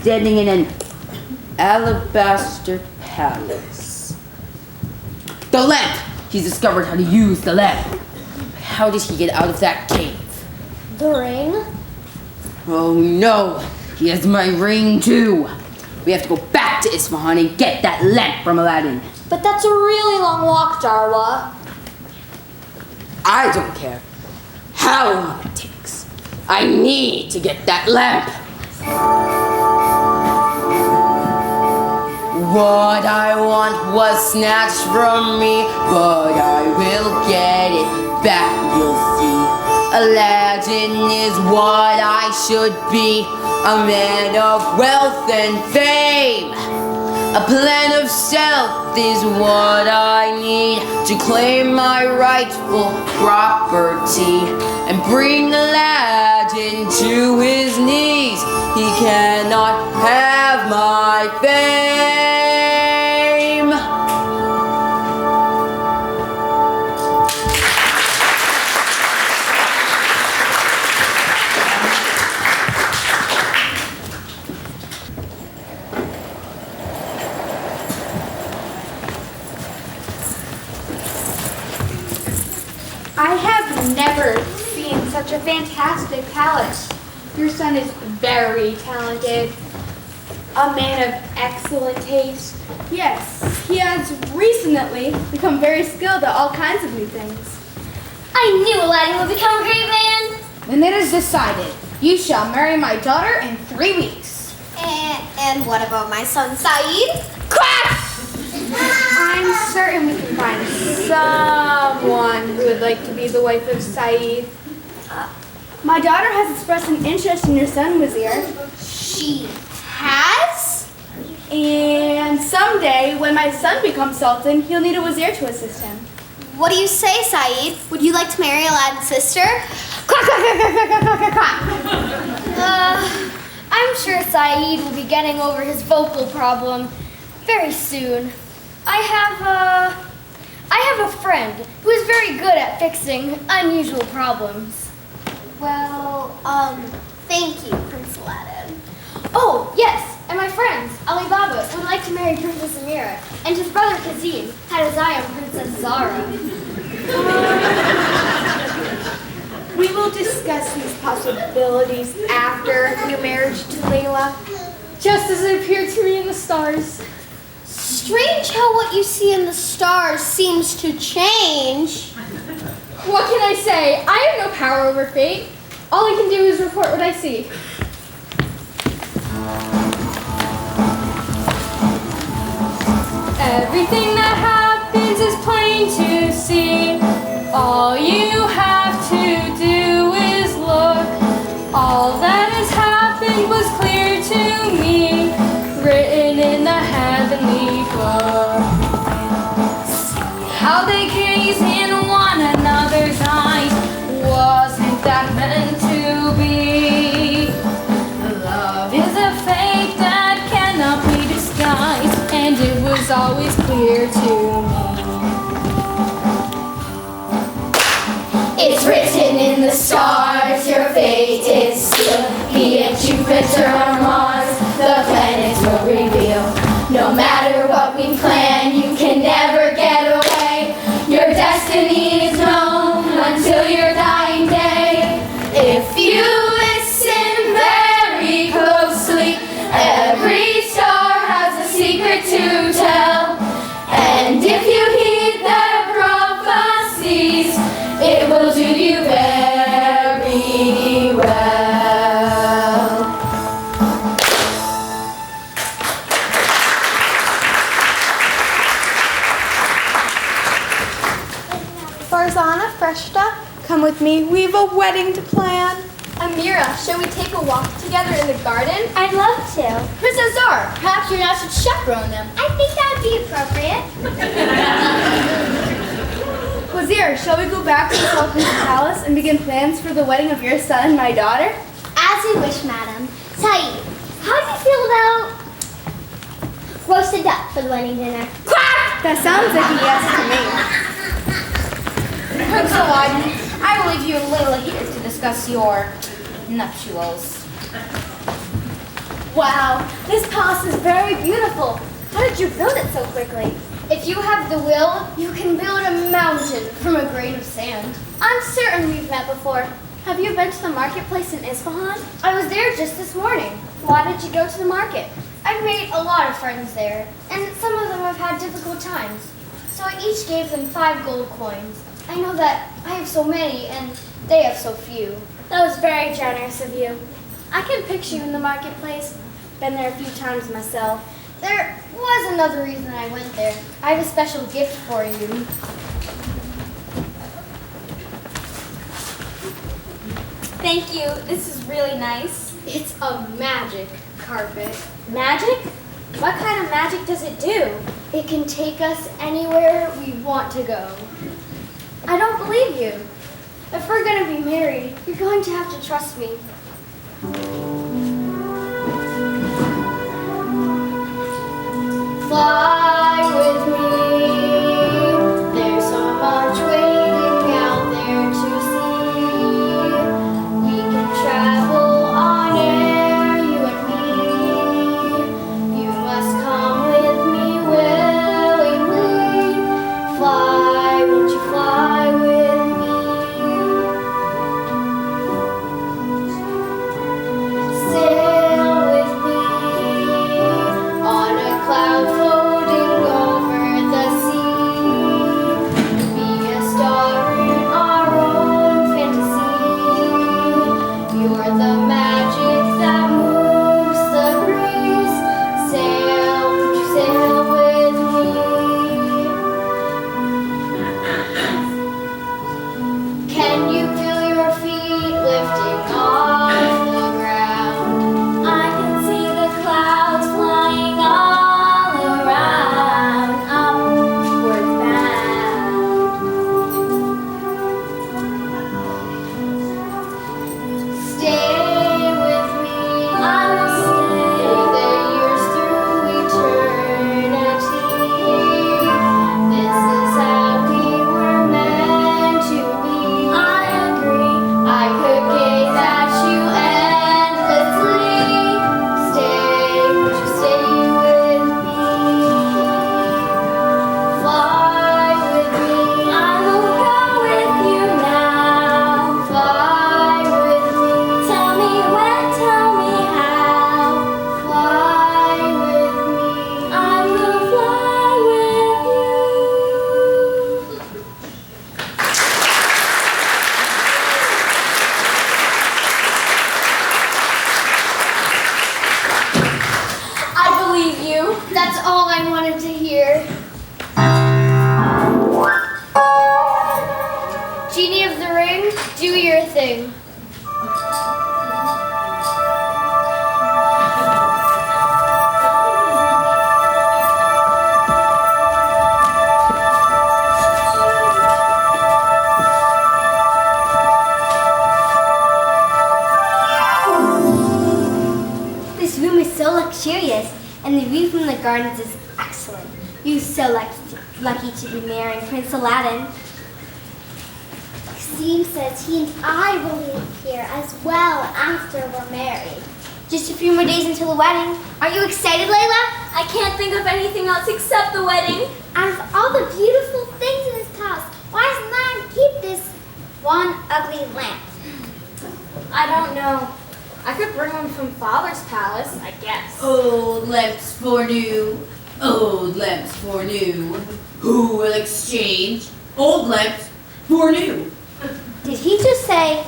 standing in an alabaster palace. The lamp! He's discovered how to use the lamp. How did he get out of that cave? The ring? Oh no, he has my ring too. We have to go back to Isfahan and get that lamp from Aladdin. But that's a really long walk, Darwa. I don't care how long it takes. I need to get that lamp. What I want was snatched from me, but I will get it back, you'll see. Aladdin is what I should be, a man of wealth and fame. A plan of stealth is what I need to claim my rightful property and bring Aladdin to his knees. He cannot have my fame. I have never seen such a fantastic palace. Your son is very talented, a man of excellent taste. Yes, he has recently become very skilled at all kinds of new things. I knew Aladdin would become a great man. Then it is decided. You shall marry my daughter in 3 weeks. And what about my son Saeed? Quack! I'm certain we can find someone who would like to be the wife of Saeed. My daughter has expressed an interest in your son, Wazir. She has? And someday, when my son becomes Sultan, he'll need a Wazir to assist him. What do you say, Saeed? Would you like to marry Aladdin's sister? Quack, quack, quack, quack, quack, quack, quack, quack. I'm sure Saeed will be getting over his vocal problem very soon. I have a friend who is very good at fixing unusual problems. Well, thank you, Prince Aladdin. Oh, yes, and my friends, Ali Baba, would like to marry Princess Amira, and his brother Kazim had his eye on Princess Zara. We will discuss these possibilities after your marriage to Layla. Just as it appeared to me in the stars. strange how what you see in the stars seems to change. What can I say? I have no power over fate. All I can do is report what I see. Everything that happens is plain to see. All you have to do is look. All that has happened was clear to me, written in the heavenly book. How they gaze in one another's eyes, wasn't that meant to be? Love is a fate that cannot be disguised, and it was always clear to me. It's written in the stars, your fate is sealed. Be it Jupiter or Mars, the planets will reveal. No matter what we plan, you can never get away. Your destiny is known until your dying day. If you listen very closely, every star has a secret to tell. And if you heed their prophecies, it will do you very well. Farzana, Freshta, come with me. We've a wedding to plan. Amira, shall we take a walk together in the garden? I'd love to. Princess Zara, perhaps you and I should chaperone them. I think that would be appropriate. Wazir, shall we go back to the Sultan's palace and begin plans for the wedding of your son and my daughter? As you wish, madam. Saeed, how do you feel about roasted duck for the wedding dinner? That sounds like a yes to me. Prince Aladdin, I will leave you a little here to discuss your nuptials. Wow, this palace is very beautiful. How did you build it so quickly? If you have the will, you can build a mountain from a grain of sand. I'm certain we've met before. Have you been to the marketplace in Isfahan? I was there just this morning. Why did you go to the market? I've made a lot of friends there, and some of them have had difficult times. So I each gave them 5 gold coins. I know that I have so many, and they have so few. That was very generous of you. I can picture you in the marketplace. Been there a few times myself. There was another reason I went there. I have a special gift for you. Thank you. This is really nice. It's a magic carpet. Magic? What kind of magic does it do? It can take us anywhere we want to go. I don't believe you. If we're going to be married, you're going to have to trust me. Fly with me. There's so much waiting out there to see. We can travel on air, you and me. You must come with me willingly. Fly, won't you fly with me? Sail with me on a cloud floating sing. This room is so luxurious, and the view from the gardens is excellent. You're so lucky to be marrying Prince Aladdin. Kasim says he and I will live here as well after we're married. Just a few more days until the wedding. Are you excited, Layla? I can't think of anything else except the wedding. Out of all the beautiful things in this house, why does Aladdin keep this one ugly lamp? I don't know. I could bring one from Father's palace, I guess. Old lamps for new, old lamps for new. Who will exchange old lamps for new? Did he just say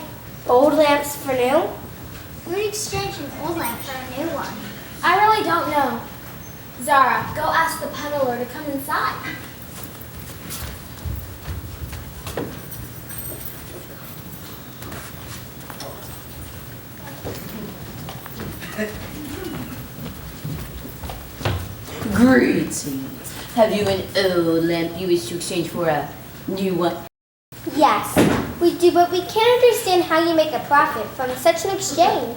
old lamps for new? Who would exchange an old lamp for a new one? I really don't know. Zara, go ask the peddler to come inside. Greetings. Have you an old lamp you wish to exchange for a new one? Yes, we do, but we can't understand how you make a profit from such an exchange.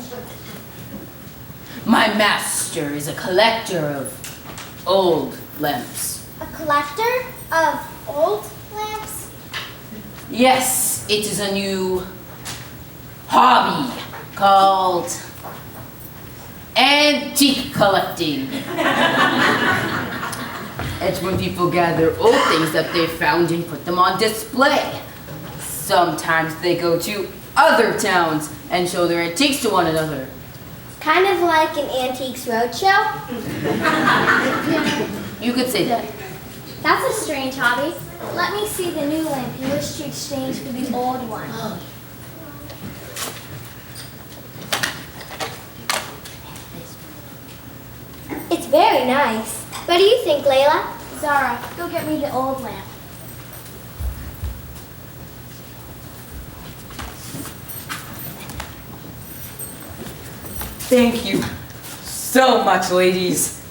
My master is a collector of old lamps. A collector of old lamps? Yes, it is a new hobby called antique collecting. It's when people gather old things that they found and put them on display. Sometimes they go to other towns and show their antiques to one another. Kind of like an antiques roadshow. You could say that. That's a strange hobby. Let me see the new lamp you wish to exchange for the old one. It's very nice. What do you think, Layla? Zara, go get me the old lamp. Thank you so much, ladies.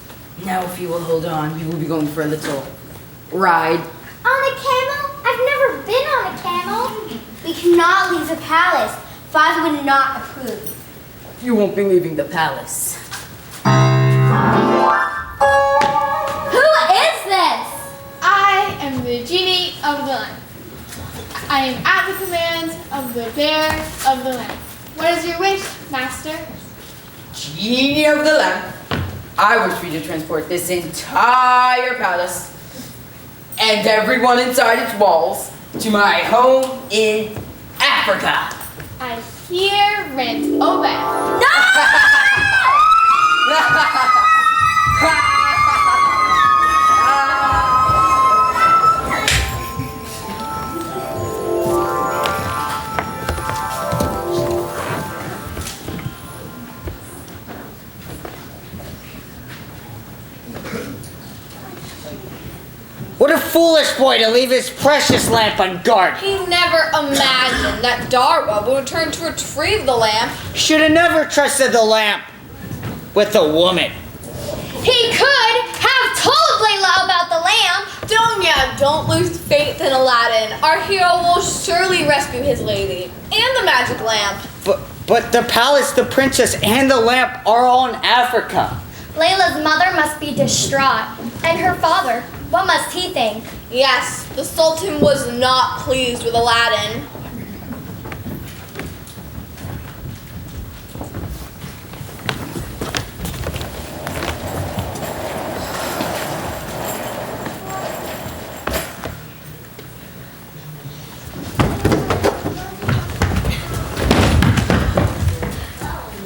Now, if you will hold on, we will be going for a little ride. On a camel? I've never been on a camel. We cannot leave the palace. Father would not approve. You won't be leaving the palace. Who is this? I am the genie of the lamp. I am at the command of the bearer of the lamp. What is your wish, master? Genie of the lamp, I wish for you to transport this entire palace and everyone inside its walls to my home in Africa. I hear and obey. What a foolish boy to leave his precious lamp unguarded. He never imagined that Darwa would return to retrieve the lamp. Should have never trusted the lamp with a woman. He could have told Layla about the lamp. Donya, don't lose faith in Aladdin. Our hero will surely rescue his lady and the magic lamp. But the palace, the princess, and the lamp are all in Africa. Layla's mother must be distraught. And her father, what must he think? Yes, the Sultan was not pleased with Aladdin.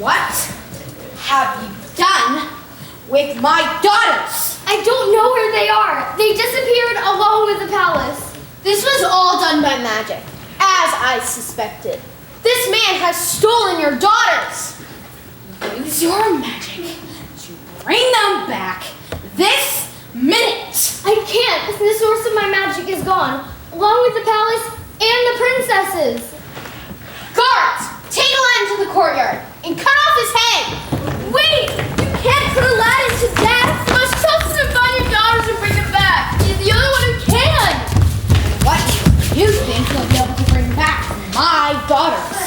What have you done with my daughters? I don't know where they are. They disappeared along with the palace. This was all done by magic, as I suspected. This man has stolen your daughters. Use your magic to bring them back this minute. I can't. The source of my magic is gone, along with the palace and the princesses. Guards, courtyard and cut off his head. Wait! You can't put Aladdin to death. You must trust him and find your daughters and bring them back. He's the only one who can. What do you think he'll be able to bring back my daughters?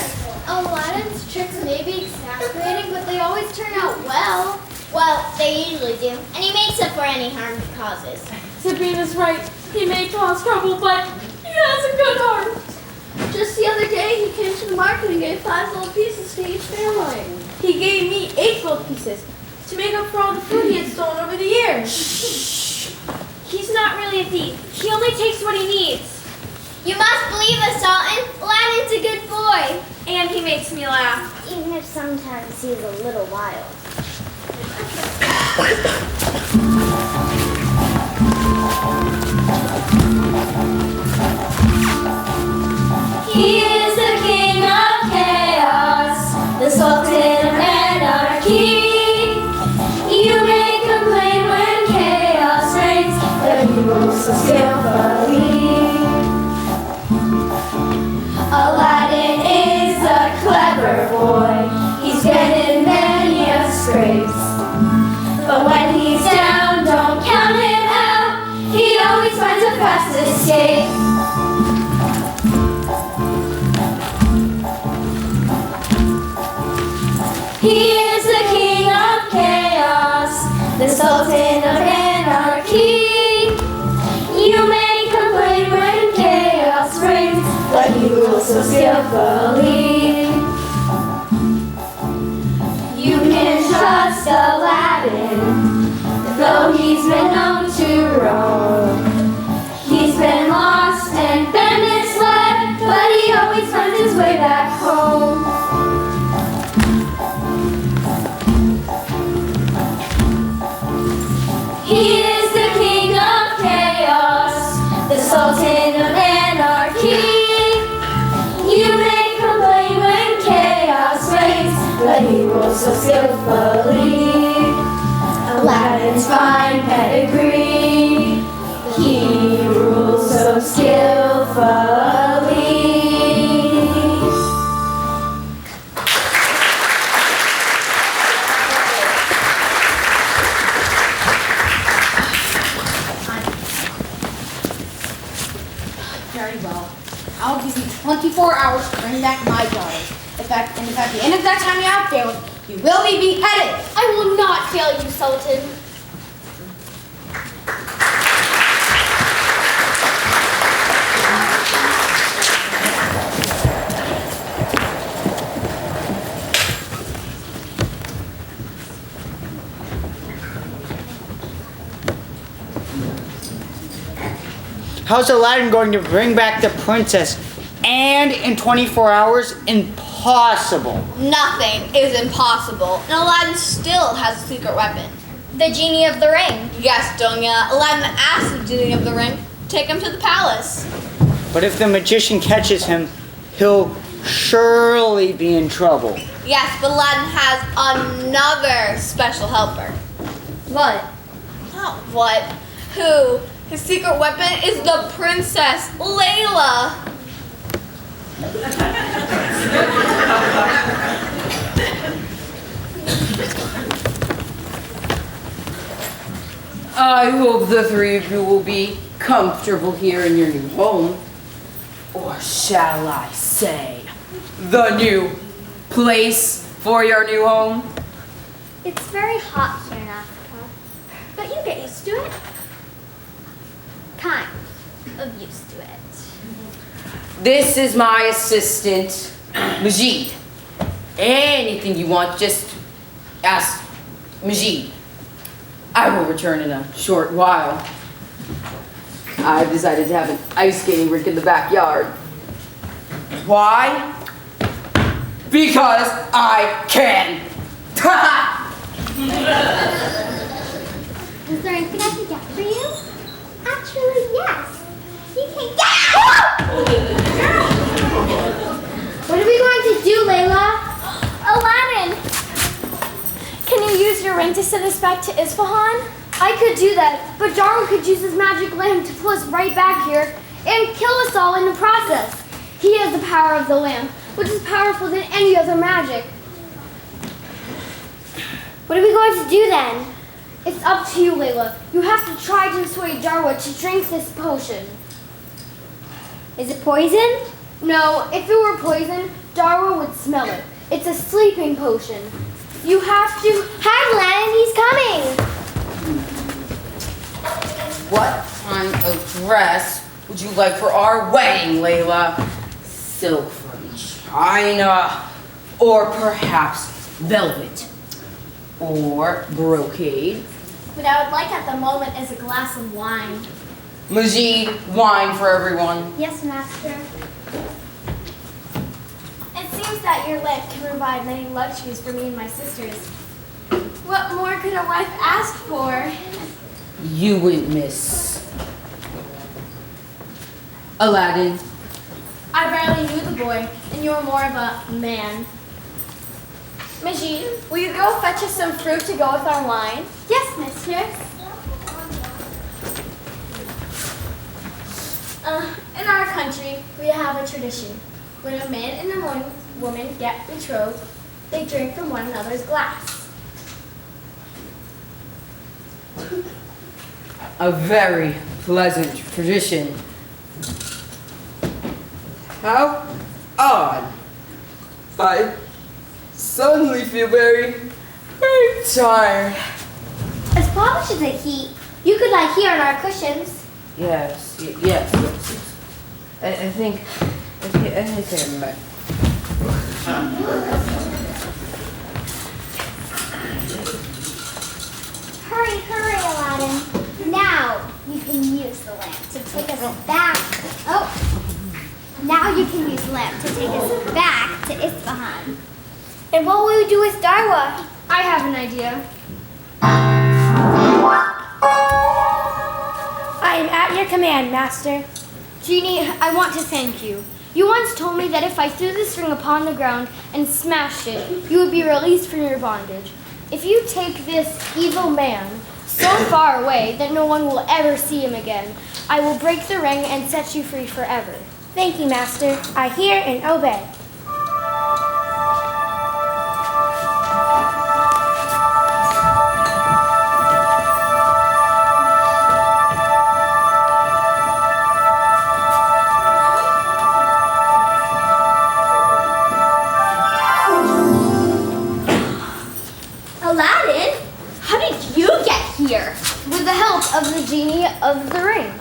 Aladdin's tricks may be exasperating, but they always turn out well. Well, they usually do. And he makes up for any harm he causes. Sabrina's right. He may cause trouble, but he has a good heart. Just the other day, he came to the market and gave 5 gold pieces to each family. He gave me 8 gold pieces to make up for all the food he had stolen over the years. Shh. He's not really a thief. He only takes what he needs. You must believe us, Sultan. Aladdin's a good boy. And he makes me laugh. Even if sometimes he's a little wild. He is the king of chaos, the sultan of anarchy. You may complain when chaos reigns, but he rules so skillfully. Aladdin is a clever boy. He's been in many a scrapes. But when he's down, don't count him out. He always finds a fast escape. He is the king of chaos, the sultan of anarchy. You may complain when chaos reigns, but he rules so skillfully. You can trust Aladdin, though he's been known to roam. He's been lost and been misled, but he always finds his way back home. He is the king of chaos, the sultan of anarchy. You may complain when chaos reigns, but he rules so skillfully. Aladdin's fine pedigree, he rules so skillfully. Very well. I'll give you 24 hours to bring back my daughters. If at the end of that time you have failed, you will be beheaded. I will not fail you, Sultan. How's Aladdin going to bring back the princess? And in 24 hours? Impossible. Nothing is impossible. And Aladdin still has a secret weapon. The genie of the ring. Yes, Dunya. Aladdin asked the genie of the ring to take him to the palace. But if the magician catches him, he'll surely be in trouble. Yes, but Aladdin has another special helper. What? Oh, what? Who? His secret weapon is the Princess Layla. I hope the 3 of you will be comfortable here in your new home. Or shall I say, the new place for your new home? It's very hot here in Africa, but you get used to it. Kind of used to it. This is my assistant, Majid. Anything you want, just ask Majid. I will return in a short while. I've decided to have an ice skating rink in the backyard. Why? Because I can. Is there anything I can get for you? Actually, yes. You can get. What are we going to do, Layla? Aladdin! Can you use your ring to send us back to Isfahan? I could do that, but Darwin could use his magic lamp to pull us right back here and kill us all in the process. He has the power of the lamp, which is powerful than any other magic. What are we going to do then? It's up to you, Layla. You have to try to persuade Darwa to drink this potion. Is it poison? No, if it were poison, Darwa would smell it. It's a sleeping potion. You have to... Hi, Aladdin, he's coming! What kind of dress would you like for our wedding, Layla? Silk from China, or perhaps velvet, or brocade? What I would like at the moment is a glass of wine. Majid, wine for everyone. Yes, master. It seems that your lamp can provide many luxuries for me and my sisters. What more could a wife ask for? You wouldn't miss Aladdin. I barely knew the boy, and you're more of a man. Majid, will you go fetch us some fruit to go with our wine? Yes, mistress. In our country, we have a tradition. When a man and a woman get betrothed, they drink from one another's glass. A very pleasant tradition. How odd. I suddenly feel very tired. As probably to the heat. You could lie here on our cushions. Yes. I think I'm back. Hurry, Aladdin. Now you can use the lamp to take us back. Now you can use the lamp to take us back to Isfahan. And what will we do with Darwa? I have an idea. I am at your command, Master. Genie, I want to thank you. You once told me that if I threw this ring upon the ground and smashed it, you would be released from your bondage. If you take this evil man so far away that no one will ever see him again, I will break the ring and set you free forever. Thank you, Master. I hear and obey. Aladdin, how did you get here? With the help of the genie of the ring.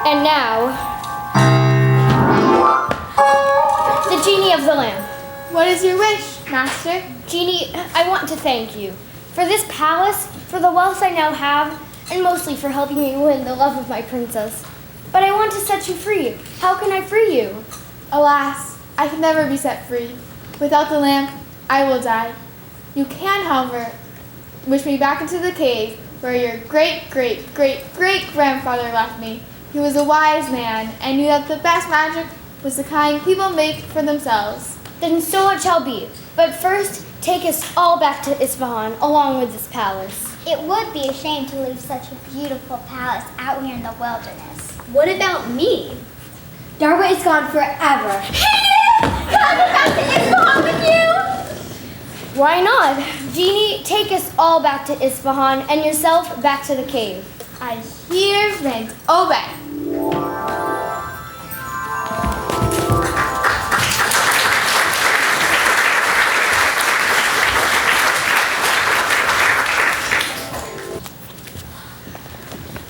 And now, the genie of the lamp. What is your wish, master? Genie, I want to thank you for this palace, for the wealth I now have, and mostly for helping me win the love of my princess. But I want to set you free. How can I free you? Alas, I can never be set free. Without the lamp, I will die. You can, however, wish me back into the cave where your great-great-great-great-grandfather left me. He was a wise man and knew that the best magic was the kind people make for themselves. Then so it shall be. But first, take us all back to Isfahan, along with this palace. It would be a shame to leave such a beautiful palace out here in the wilderness. What about me? Darwa is gone forever. Coming back to Isfahan with you? Why not? Genie, take us all back to Isfahan and yourself back to the cave. I hear and obey.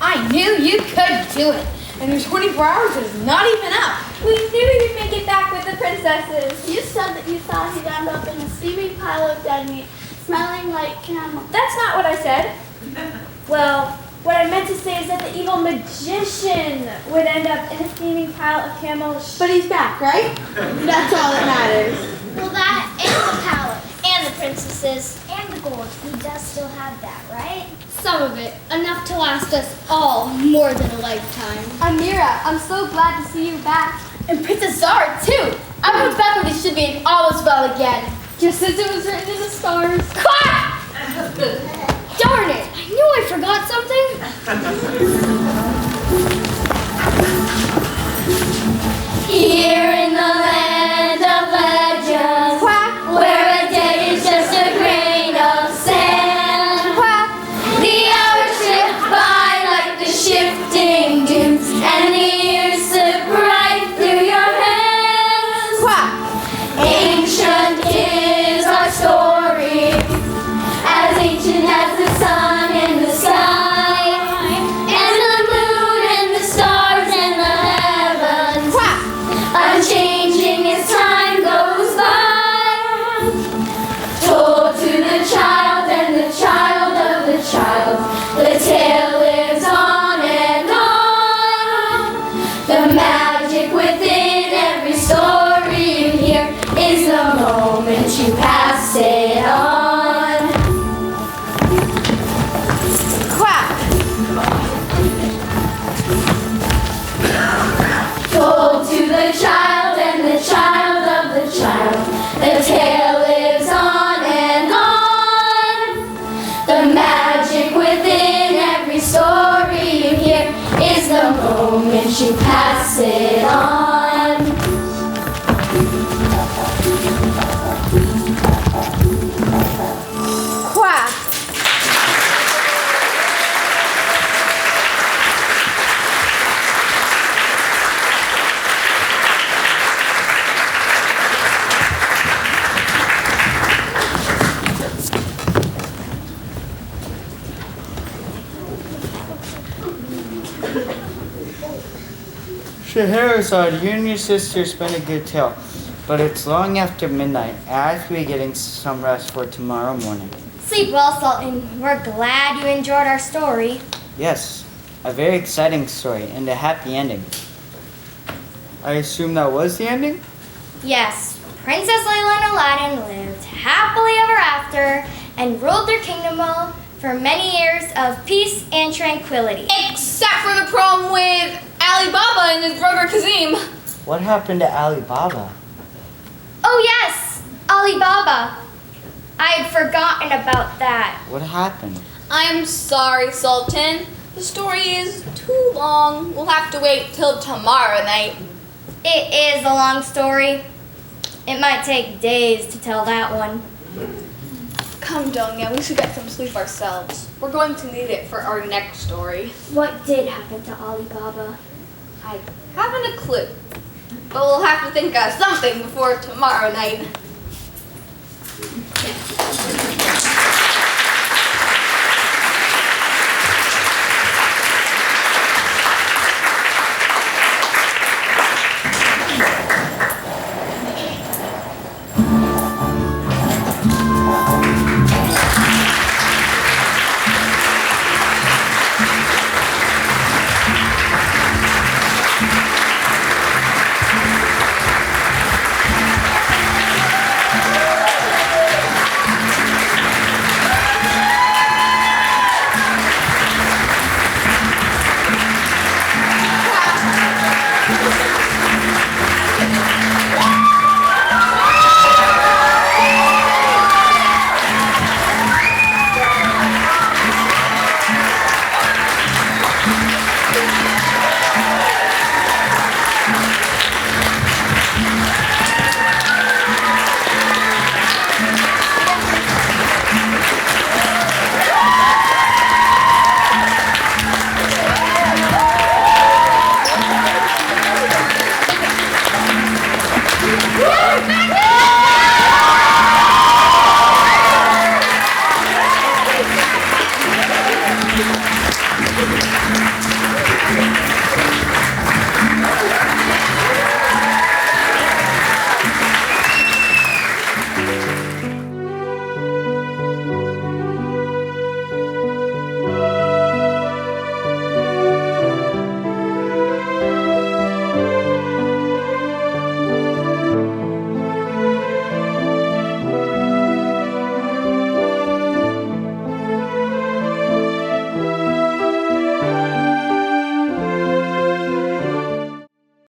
I knew you could do it. And your 24 hours is not even up. We knew you'd make it back with the princesses. You said that you thought he'd end up in a steaming pile of dead meat, smelling like camel. That's not what I said. Well, what I meant to say is that the evil magician would end up in a steaming pile of camels. But he's back, right? That's all that matters. Well, that and the palace. And the princesses. And the gold. He does still have that, right? Some of it, enough to last us all more than a lifetime. Amira, I'm so glad to see you back. And Princess Zara, too. Everyone's back when it should be and all is well again. Just as it was written in the stars. Quack! Darn it! I knew I forgot something. Here in the land of legends, Quack, unchanging as time goes by. Told to the child and the child of the child, the tale lives on and on. The magic within every story you hear is the moment you pass it on. Quack. Told to the child and the child of the child, the tale lives on and on. The magic within every story you hear is the moment you pass it on. Quack. Scheherazade, you and your sister spent a good tale, but it's long after midnight. I have to be getting some rest for tomorrow morning. Sleep well, Sultan. We're glad you enjoyed our story. Yes, a very exciting story and a happy ending. I assume that was the ending? Yes, Princess Layla and Aladdin lived happily ever after and ruled their kingdom well for many years of peace and tranquility. Except for the problem with Ali Baba and his brother Kazim. What happened to Ali Baba? Oh yes, Ali Baba. I had forgotten about that. What happened? I'm sorry, Sultan. The story is too long. We'll have to wait till tomorrow night. It is a long story. It might take days to tell that one. Come, Donya, we should get some sleep ourselves. We're going to need it for our next story. What did happen to Ali Baba? I haven't a clue, but we'll have to think of something before tomorrow night.